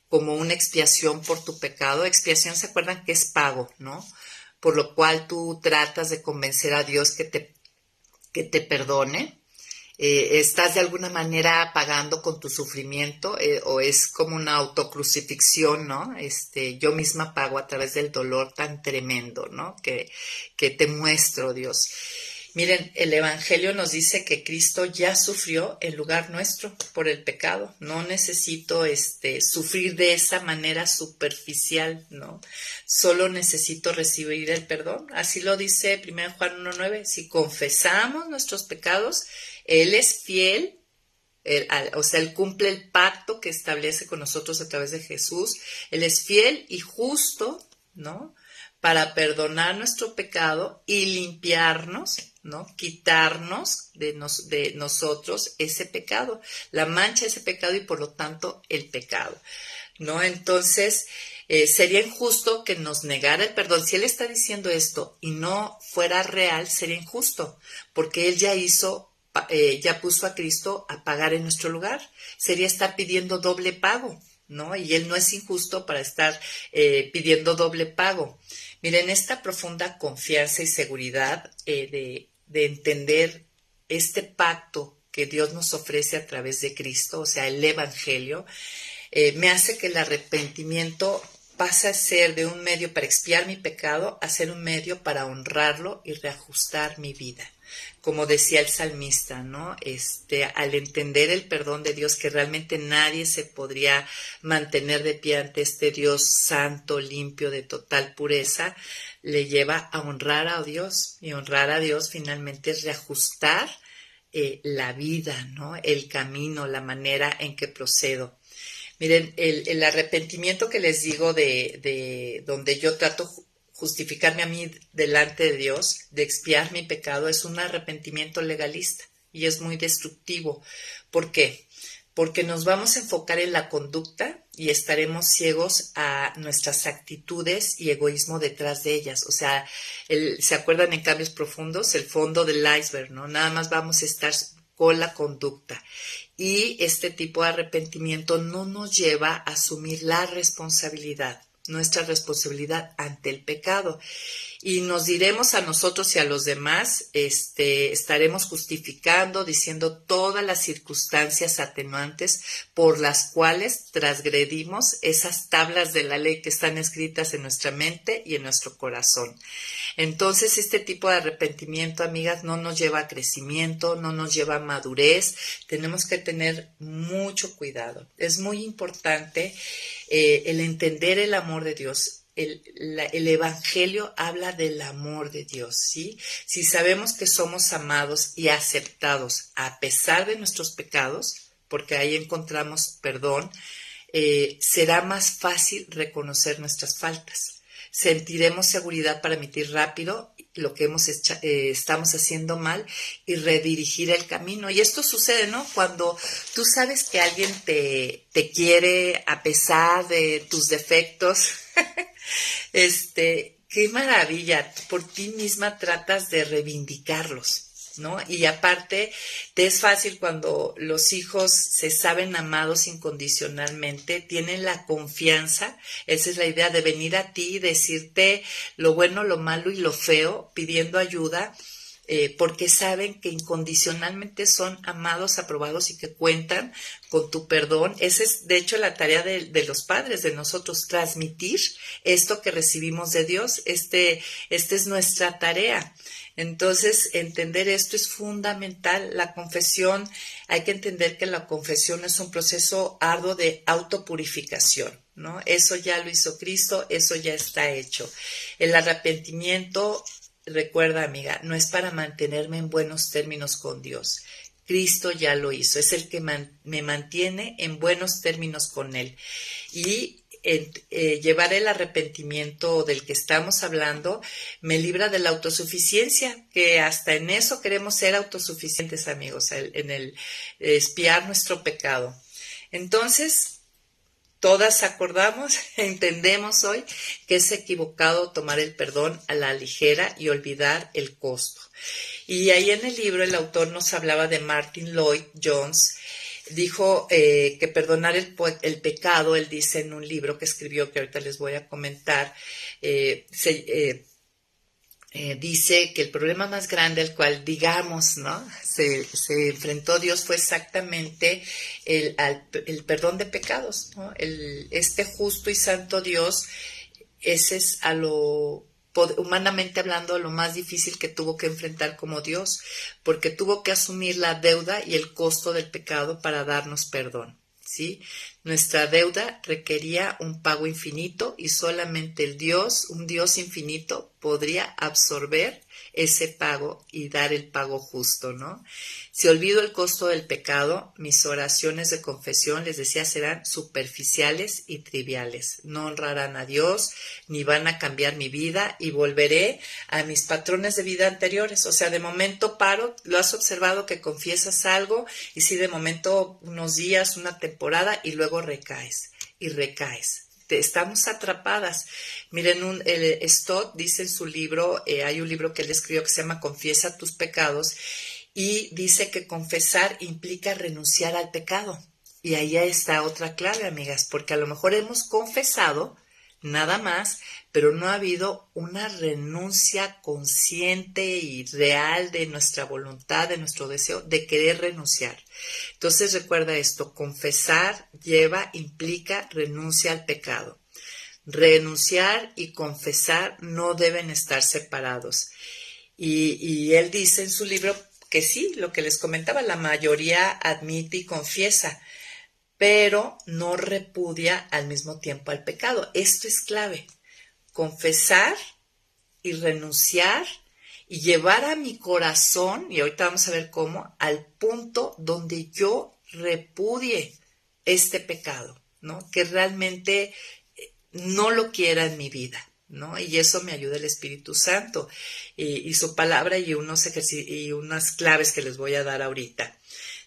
como una expiación por tu pecado. Expiación, ¿se acuerdan que es pago, no? Por lo cual tú tratas de convencer a Dios que te perdone. ¿Estás de alguna manera pagando con tu sufrimiento o es como una autocrucifixión, ¿no? Yo misma pago a través del dolor tan tremendo, ¿no? Que te muestro, Dios. Miren, el Evangelio nos dice que Cristo ya sufrió en lugar nuestro por el pecado. No necesito sufrir de esa manera superficial, ¿no? Solo necesito recibir el perdón. Así lo dice 1 Juan 1:9. Si confesamos nuestros pecados, Él es fiel. O sea, Él cumple el pacto que establece con nosotros a través de Jesús. Él es fiel y justo, ¿no? Para perdonar nuestro pecado y limpiarnos, ¿no? Quitarnos de nosotros ese pecado, la mancha de ese pecado y por lo tanto el pecado, ¿no? Entonces, sería injusto que nos negara el perdón. Si Él está diciendo esto y no fuera real, sería injusto, porque Él ya puso a Cristo a pagar en nuestro lugar. Sería estar pidiendo doble pago, ¿no? Y Él no es injusto para estar pidiendo doble pago. Miren, esta profunda confianza y seguridad de entender este pacto que Dios nos ofrece a través de Cristo, o sea, el Evangelio, me hace que el arrepentimiento pase a ser de un medio para expiar mi pecado a ser un medio para honrarlo y reajustar mi vida. Como decía el salmista, ¿no? Al entender el perdón de Dios, que realmente nadie se podría mantener de pie ante este Dios santo, limpio, de total pureza, le lleva a honrar a Dios. Y honrar a Dios finalmente es reajustar la vida, ¿no? El camino, la manera en que procedo. Miren, el arrepentimiento que les digo de donde yo trato justificarme a mí delante de Dios, de expiar mi pecado, es un arrepentimiento legalista y es muy destructivo. ¿Por qué? Porque nos vamos a enfocar en la conducta y estaremos ciegos a nuestras actitudes y egoísmo detrás de ellas. O sea, ¿se acuerdan en Cambios Profundos? El fondo del iceberg, ¿no? Nada más vamos a estar con la conducta. Y este tipo de arrepentimiento no nos lleva a asumir la responsabilidad, nuestra responsabilidad ante el pecado. Y nos diremos a nosotros y a los demás, estaremos justificando, diciendo todas las circunstancias atenuantes por las cuales transgredimos esas tablas de la ley que están escritas en nuestra mente y en nuestro corazón. Entonces, este tipo de arrepentimiento, amigas, no nos lleva a crecimiento, no nos lleva a madurez. Tenemos que tener mucho cuidado. Es muy importante el entender el amor de Dios. El Evangelio habla del amor de Dios, ¿sí? Si sabemos que somos amados y aceptados a pesar de nuestros pecados, porque ahí encontramos perdón, será más fácil reconocer nuestras faltas. Sentiremos seguridad para emitir rápido lo que estamos haciendo mal y redirigir el camino. Y esto sucede, ¿no? Cuando tú sabes que alguien te quiere a pesar de tus defectos, qué maravilla, por ti misma tratas de reivindicarlos, ¿no? Y aparte, te es fácil cuando los hijos se saben amados incondicionalmente, tienen la confianza, esa es la idea de venir a ti y decirte lo bueno, lo malo y lo feo, pidiendo ayuda, porque saben que incondicionalmente son amados, aprobados y que cuentan con tu perdón. Esa es, de hecho, la tarea de los padres, de nosotros, transmitir esto que recibimos de Dios. Esta es nuestra tarea. Entonces, entender esto es fundamental. La confesión, hay que entender que la confesión es un proceso arduo de autopurificación. ¿no? Eso ya lo hizo Cristo, eso ya está hecho. El arrepentimiento, recuerda, amiga, no es para mantenerme en buenos términos con Dios. Cristo ya lo hizo, es el que me mantiene en buenos términos con Él. Y llevar el arrepentimiento del que estamos hablando me libra de la autosuficiencia, que hasta en eso queremos ser autosuficientes, amigos, en el expiar nuestro pecado. Entonces, todas acordamos, entendemos hoy que es equivocado tomar el perdón a la ligera y olvidar el costo. Y ahí en el libro el autor nos hablaba de Martin Lloyd Jones. Dijo que perdonar el pecado, él dice en un libro que escribió, que ahorita les voy a comentar, dice que el problema más grande al cual, digamos, ¿no?, se enfrentó Dios fue exactamente el perdón de pecados, ¿no? Este justo y santo Dios, ese es humanamente hablando, lo más difícil que tuvo que enfrentar como Dios, porque tuvo que asumir la deuda y el costo del pecado para darnos perdón, ¿sí? Nuestra deuda requería un pago infinito y solamente un Dios infinito, podría absorber ese pago y dar el pago justo, ¿no? Si olvido el costo del pecado, mis oraciones de confesión, les decía, serán superficiales y triviales. No honrarán a Dios, ni van a cambiar mi vida y volveré a mis patrones de vida anteriores. O sea, de momento paro, lo has observado que confiesas algo y sí, de momento unos días, una temporada y luego recaes y recaes. Estamos atrapadas. Miren, Stott dice en su libro, hay un libro que él escribió que se llama Confiesa tus pecados, y dice que confesar implica renunciar al pecado. Y ahí está otra clave, amigas, porque a lo mejor hemos confesado nada más, pero no ha habido una renuncia consciente y real de nuestra voluntad, de nuestro deseo de querer renunciar. Entonces recuerda esto, confesar implica renuncia al pecado. Renunciar y confesar no deben estar separados. Y él dice en su libro que sí, lo que les comentaba, la mayoría admite y confiesa, pero no repudia al mismo tiempo al pecado. Esto es clave. Confesar y renunciar y llevar a mi corazón, y ahorita vamos a ver cómo, al punto donde yo repudie este pecado, ¿no? Que realmente no lo quiera en mi vida, ¿no? Y eso me ayuda el Espíritu Santo y su palabra y unas claves que les voy a dar ahorita.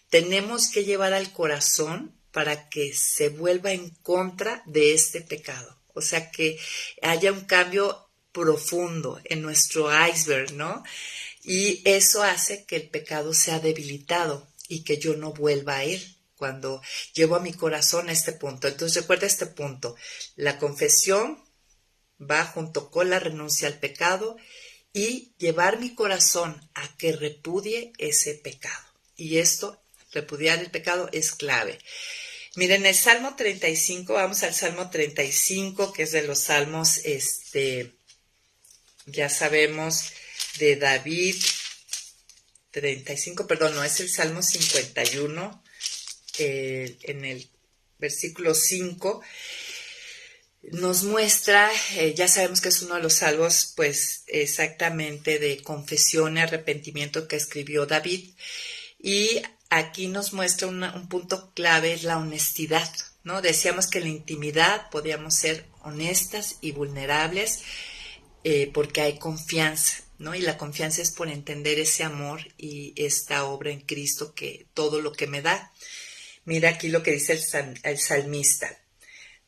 Tenemos que llevar al corazón para que se vuelva en contra de este pecado. O sea, que haya un cambio profundo en nuestro iceberg, ¿no? Y eso hace que el pecado sea debilitado y que yo no vuelva a él cuando llevo a mi corazón a este punto. Entonces recuerda este punto. La confesión va junto con la renuncia al pecado y llevar mi corazón a que repudie ese pecado. Y esto, repudiar el pecado, es clave. Miren, el Salmo 35, vamos al Salmo 35, que es de los salmos, ya sabemos, de David. 35, perdón, no, es el Salmo 51, en el versículo 5, nos muestra, ya sabemos que es uno de los salmos, pues, exactamente de confesión y arrepentimiento que escribió David, y aquí nos muestra un punto clave, es la honestidad, ¿no? Decíamos que en la intimidad podíamos ser honestas y vulnerables porque hay confianza, ¿no? Y la confianza es por entender ese amor y esta obra en Cristo, que todo lo que me da. Mira aquí lo que dice el salmista.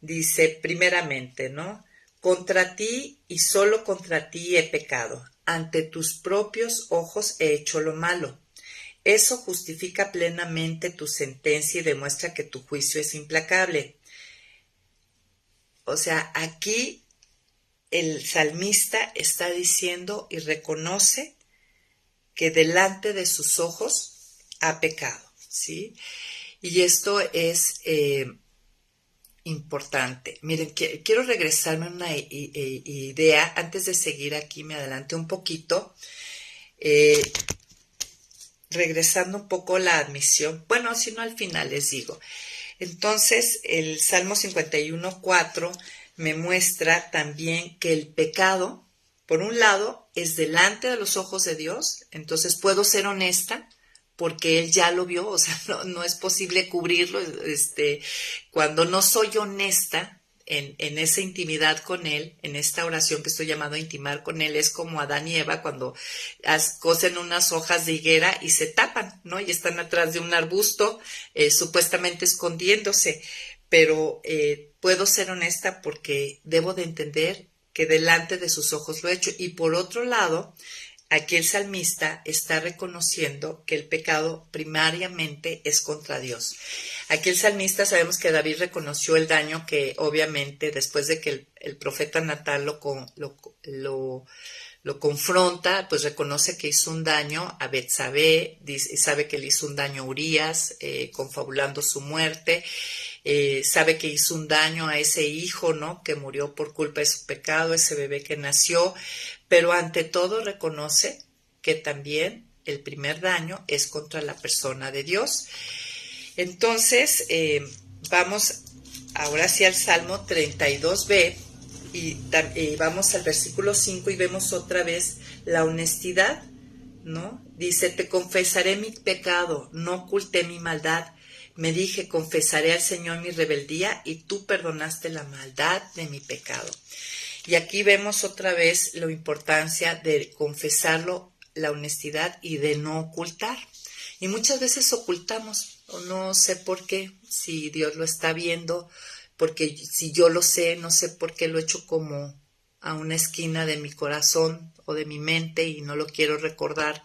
Dice primeramente, ¿no? Contra ti y solo contra ti he pecado. Ante tus propios ojos he hecho lo malo. Eso justifica plenamente tu sentencia y demuestra que tu juicio es implacable. O sea, aquí el salmista está diciendo y reconoce que delante de sus ojos ha pecado, ¿sí? Y esto es importante. Miren, quiero regresarme a una idea. Antes de seguir aquí, me adelanté un poquito. Regresando un poco a la admisión. Bueno, si no, al final les digo. Entonces, el Salmo 51:4 me muestra también que el pecado, por un lado, es delante de los ojos de Dios, entonces puedo ser honesta porque Él ya lo vio, o sea, no es posible cubrirlo. Cuando no soy honesta en esa intimidad con Él, en esta oración que estoy llamado a intimar con Él, es como Adán y Eva cuando cosen unas hojas de higuera y se tapan, ¿no? Y están atrás de un arbusto, supuestamente escondiéndose, pero puedo ser honesta porque debo de entender que delante de sus ojos lo he hecho. Y por otro lado, aquí el salmista está reconociendo que el pecado primariamente es contra Dios. Aquí el salmista, sabemos que David reconoció el daño que obviamente después de que el profeta Natán lo confronta, pues reconoce que hizo un daño a Betsabé, sabe que le hizo un daño a Urías, confabulando su muerte. Sabe que hizo un daño a ese hijo, ¿no? Que murió por culpa de su pecado, ese bebé que nació, pero ante todo reconoce que también el primer daño es contra la persona de Dios. Entonces, vamos ahora sí al Salmo 32b y vamos al versículo 5 y vemos otra vez la honestidad, ¿no? Dice, te confesaré mi pecado, no oculté mi maldad. Me dije, confesaré al Señor mi rebeldía y tú perdonaste la maldad de mi pecado. Y aquí vemos otra vez la importancia de confesarlo, la honestidad y de no ocultar. Y muchas veces ocultamos, o no sé por qué, si Dios lo está viendo, porque si yo lo sé, no sé por qué lo echo como a una esquina de mi corazón o de mi mente y no lo quiero recordar,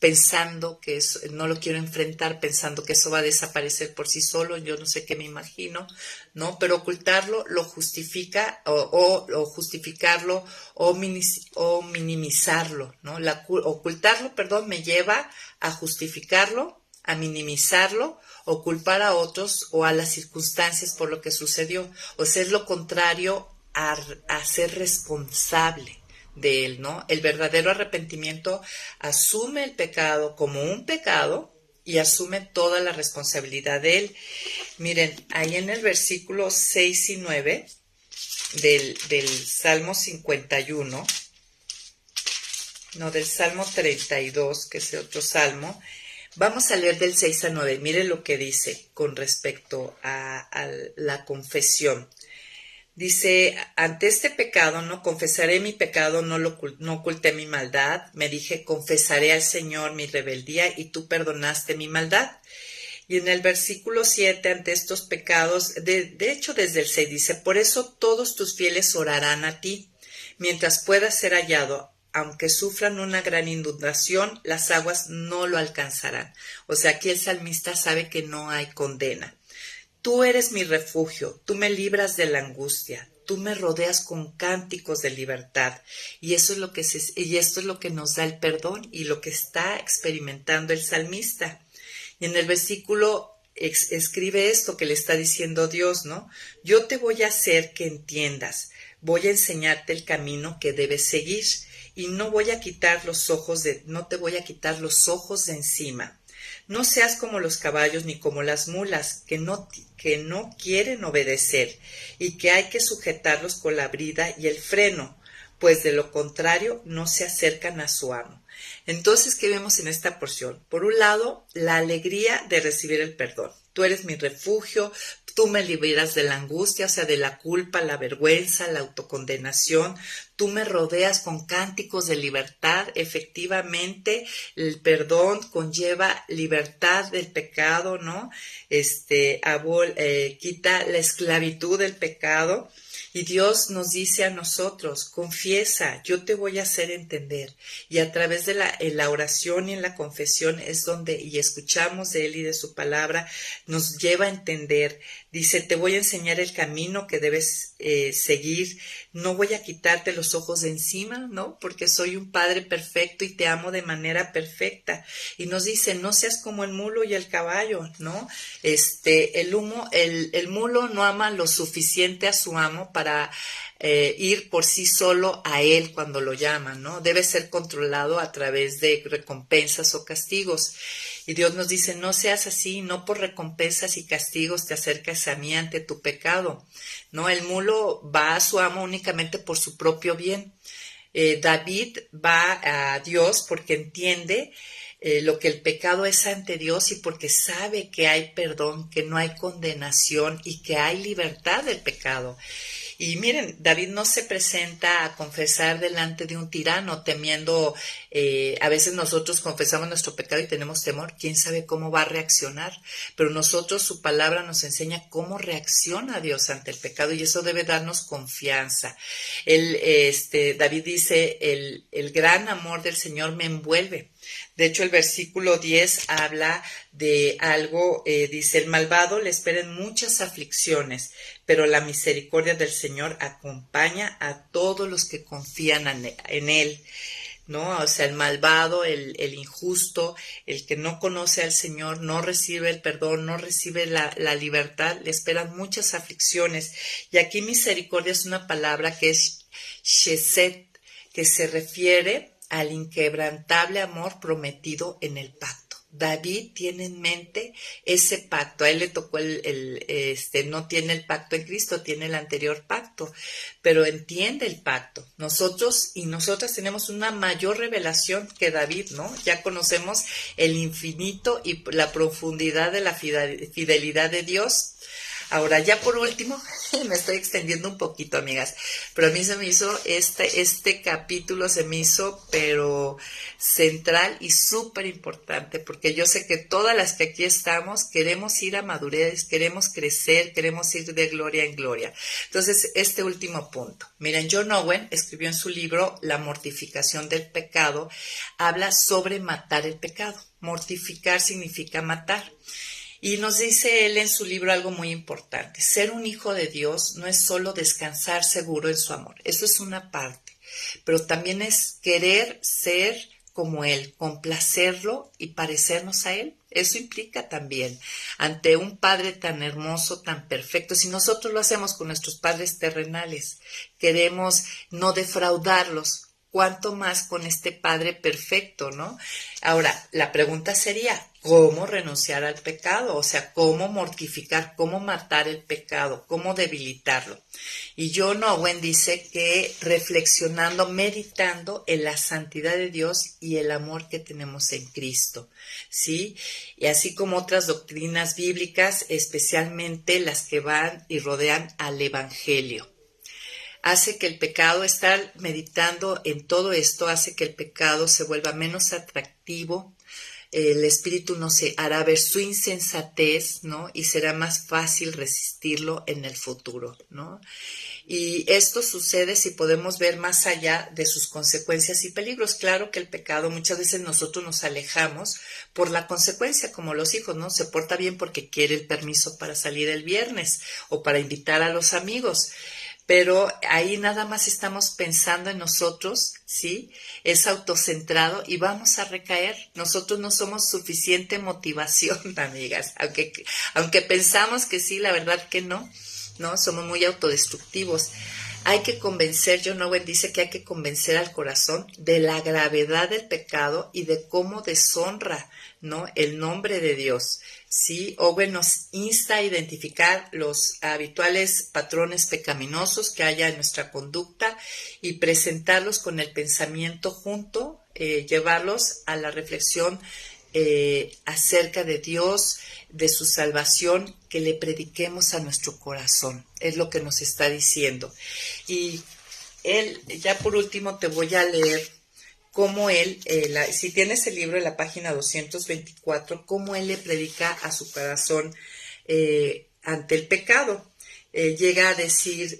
pensando que eso, no lo quiero enfrentar, pensando que eso va a desaparecer por sí solo, yo no sé qué me imagino, ¿no? Pero ocultarlo lo justifica o justificarlo o minimizarlo, ¿no? Ocultarlo, perdón, me lleva a justificarlo, a minimizarlo o culpar a otros o a las circunstancias por lo que sucedió, o ser lo contrario a ser responsable de él, ¿no? El verdadero arrepentimiento asume el pecado como un pecado y asume toda la responsabilidad de él. Miren, ahí en el versículo 6 y 9 del Salmo 51, no, del Salmo 32, que es el otro salmo, vamos a leer del 6 a 9. Miren lo que dice con respecto a la confesión. Dice, ante este pecado, no confesaré mi pecado, no oculté mi maldad. Me dije, confesaré al Señor mi rebeldía y tú perdonaste mi maldad. Y en el versículo 7, ante estos pecados, de hecho desde el 6 dice, por eso todos tus fieles orarán a ti, mientras pueda ser hallado. Aunque sufran una gran inundación, las aguas no lo alcanzarán. O sea, aquí el salmista sabe que no hay condena. Tú eres mi refugio, tú me libras de la angustia, tú me rodeas con cánticos de libertad. Y eso es lo que y esto es lo que nos da el perdón y lo que está experimentando el salmista. Y en el versículo escribe esto que le está diciendo Dios, ¿no? Yo te voy a hacer que entiendas, voy a enseñarte el camino que debes seguir y no te voy a quitar los ojos de encima. No seas como los caballos ni como las mulas que no quieren obedecer y que hay que sujetarlos con la brida y el freno, pues de lo contrario no se acercan a su amo. Entonces, ¿qué vemos en esta porción? Por un lado, la alegría de recibir el perdón. Tú eres mi refugio, tú me liberas de la angustia, o sea, de la culpa, la vergüenza, la autocondenación. Tú me rodeas con cánticos de libertad. Efectivamente, el perdón conlleva libertad del pecado, ¿no? Quita la esclavitud del pecado. Y Dios nos dice a nosotros, confiesa, yo te voy a hacer entender. Y a través de la oración y en la confesión es donde, y escuchamos de Él y de su palabra, nos lleva a entender. Dice, te voy a enseñar el camino que debes seguir. No voy a quitarte los ojos de encima, ¿no? Porque soy un Padre perfecto y te amo de manera perfecta. Y nos dice, no seas como el mulo y el caballo, ¿no? El mulo no ama lo suficiente a su amo para para ir por sí solo a Él cuando lo llaman, ¿no? Debe ser controlado a través de recompensas o castigos. Y Dios nos dice, no seas así, no por recompensas y castigos te acercas a mí ante tu pecado, ¿no? El mulo va a su amo únicamente por su propio bien. David va a Dios porque entiende lo que el pecado es ante Dios y porque sabe que hay perdón, que no hay condenación y que hay libertad del pecado. Y miren, David no se presenta a confesar delante de un tirano temiendo, a veces nosotros confesamos nuestro pecado y tenemos temor, quién sabe cómo va a reaccionar, pero nosotros su palabra nos enseña cómo reacciona Dios ante el pecado y eso debe darnos confianza. David dice, el gran amor del Señor me envuelve. De hecho, el versículo 10 habla de algo, dice, el malvado le esperan muchas aflicciones, pero la misericordia del Señor acompaña a todos los que confían en Él, ¿no? O sea, el malvado, el injusto, el que no conoce al Señor, no recibe el perdón, no recibe la libertad, le esperan muchas aflicciones. Y aquí misericordia es una palabra que es Shesed, que se refiere al inquebrantable amor prometido en el pacto. David tiene en mente ese pacto. A él le tocó no tiene el pacto en Cristo, tiene el anterior pacto, pero entiende el pacto. Nosotros y nosotras tenemos una mayor revelación que David, ¿no? Ya conocemos el infinito y la profundidad de la fidelidad de Dios. Ahora, ya por último, me estoy extendiendo un poquito, amigas, pero a mí se me hizo, este capítulo se me hizo, pero central y súper importante, porque yo sé que todas las que aquí estamos queremos ir a madurez, queremos crecer, queremos ir de gloria en gloria. Entonces, este último punto. Miren, John Owen escribió en su libro La mortificación del pecado, habla sobre matar el pecado. Mortificar significa matar. Y nos dice él en su libro algo muy importante. Ser un hijo de Dios no es solo descansar seguro en su amor. Eso es una parte. Pero también es querer ser como Él, complacerlo y parecernos a Él. Eso implica también, ante un Padre tan hermoso, tan perfecto, si nosotros lo hacemos con nuestros padres terrenales, queremos no defraudarlos, cuánto más con este Padre perfecto, ¿no? Ahora, la pregunta sería, ¿cómo renunciar al pecado? O sea, ¿cómo mortificar, cómo matar el pecado, cómo debilitarlo? Y John Owen dice que reflexionando, meditando en la santidad de Dios y el amor que tenemos en Cristo, ¿sí? Y así como otras doctrinas bíblicas, especialmente las que van y rodean al Evangelio. Hace que el pecado, estar meditando en todo esto, hace que el pecado se vuelva menos atractivo, el espíritu nos hará ver su insensatez, ¿no? Y será más fácil resistirlo en el futuro, ¿no? Y esto sucede si podemos ver más allá de sus consecuencias y peligros. Claro que el pecado, muchas veces nosotros nos alejamos por la consecuencia, como los hijos, ¿no? Se porta bien porque quiere el permiso para salir el viernes o para invitar a los amigos. Pero ahí nada más estamos pensando en nosotros, ¿sí? Es autocentrado y vamos a recaer. Nosotros no somos suficiente motivación, amigas. Aunque pensamos que sí, la verdad que no, ¿no? Somos muy autodestructivos. Hay que convencer, John Owen dice que hay que convencer al corazón de la gravedad del pecado y de cómo deshonra, ¿no? El nombre de Dios. Sí, Owen nos insta a identificar los habituales patrones pecaminosos que haya en nuestra conducta y presentarlos con el pensamiento junto, llevarlos a la reflexión acerca de Dios, de su salvación, que le prediquemos a nuestro corazón. Es lo que nos está diciendo. Y él, ya por último te voy a leer cómo él, si tienes el libro en la página 224, cómo él le predica a su corazón ante el pecado. Llega a decir,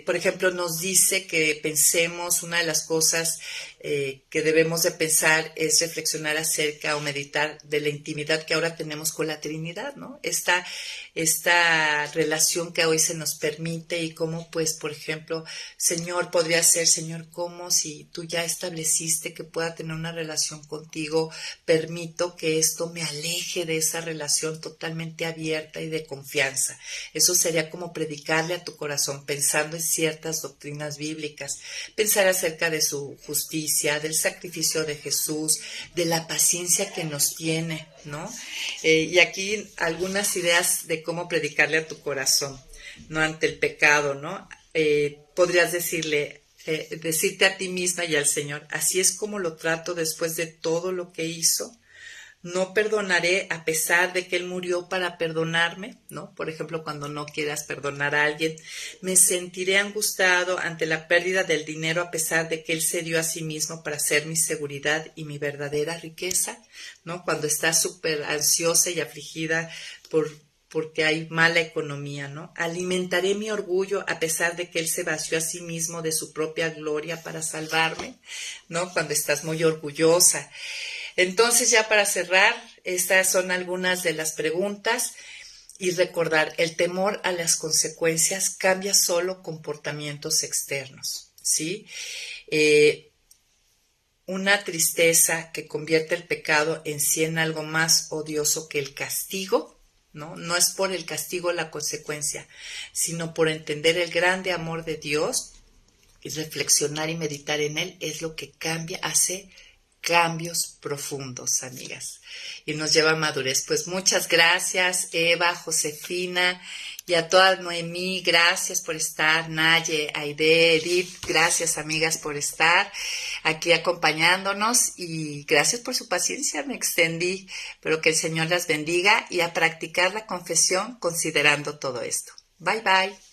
por ejemplo, nos dice que pensemos, una de las cosas que debemos de pensar es reflexionar acerca o meditar de la intimidad que ahora tenemos con la Trinidad, ¿no? Esta relación que hoy se nos permite y cómo, pues, por ejemplo, Señor, podría ser, Señor, como si tú ya estableciste que pueda tener una relación contigo, permito que esto me aleje de esa relación totalmente abierta y de confianza. Eso sería como predicarle a tu corazón, pensando en ciertas doctrinas bíblicas, pensar acerca de su justicia, del sacrificio de Jesús, de la paciencia que nos tiene, ¿no? Y aquí algunas ideas de cómo predicarle a tu corazón, ¿no? Ante el pecado, ¿no? Podrías decirte a ti misma y al Señor, así es como lo trato después de todo lo que hizo. No perdonaré a pesar de que Él murió para perdonarme, ¿no? Por ejemplo, cuando no quieras perdonar a alguien, me sentiré angustiado ante la pérdida del dinero a pesar de que Él se dio a sí mismo para ser mi seguridad y mi verdadera riqueza, ¿no? Cuando estás súper ansiosa y afligida porque hay mala economía, ¿no? Alimentaré mi orgullo a pesar de que Él se vació a sí mismo de su propia gloria para salvarme, ¿no? Cuando estás muy orgullosa. Entonces, ya para cerrar, estas son algunas de las preguntas y recordar, el temor a las consecuencias cambia solo comportamientos externos, ¿sí? Una tristeza que convierte el pecado en sí en algo más odioso que el castigo, ¿no? No es por el castigo la consecuencia, sino por entender el grande amor de Dios y reflexionar y meditar en él es lo que cambia, hace cambios profundos, amigas, y nos lleva a madurez. Pues muchas gracias, Eva, Josefina, y a toda Noemí, gracias por estar, Naye, Aide, Edith, gracias, amigas, por estar aquí acompañándonos, y gracias por su paciencia, me extendí, pero que el Señor las bendiga, y a practicar la confesión considerando todo esto. Bye, bye.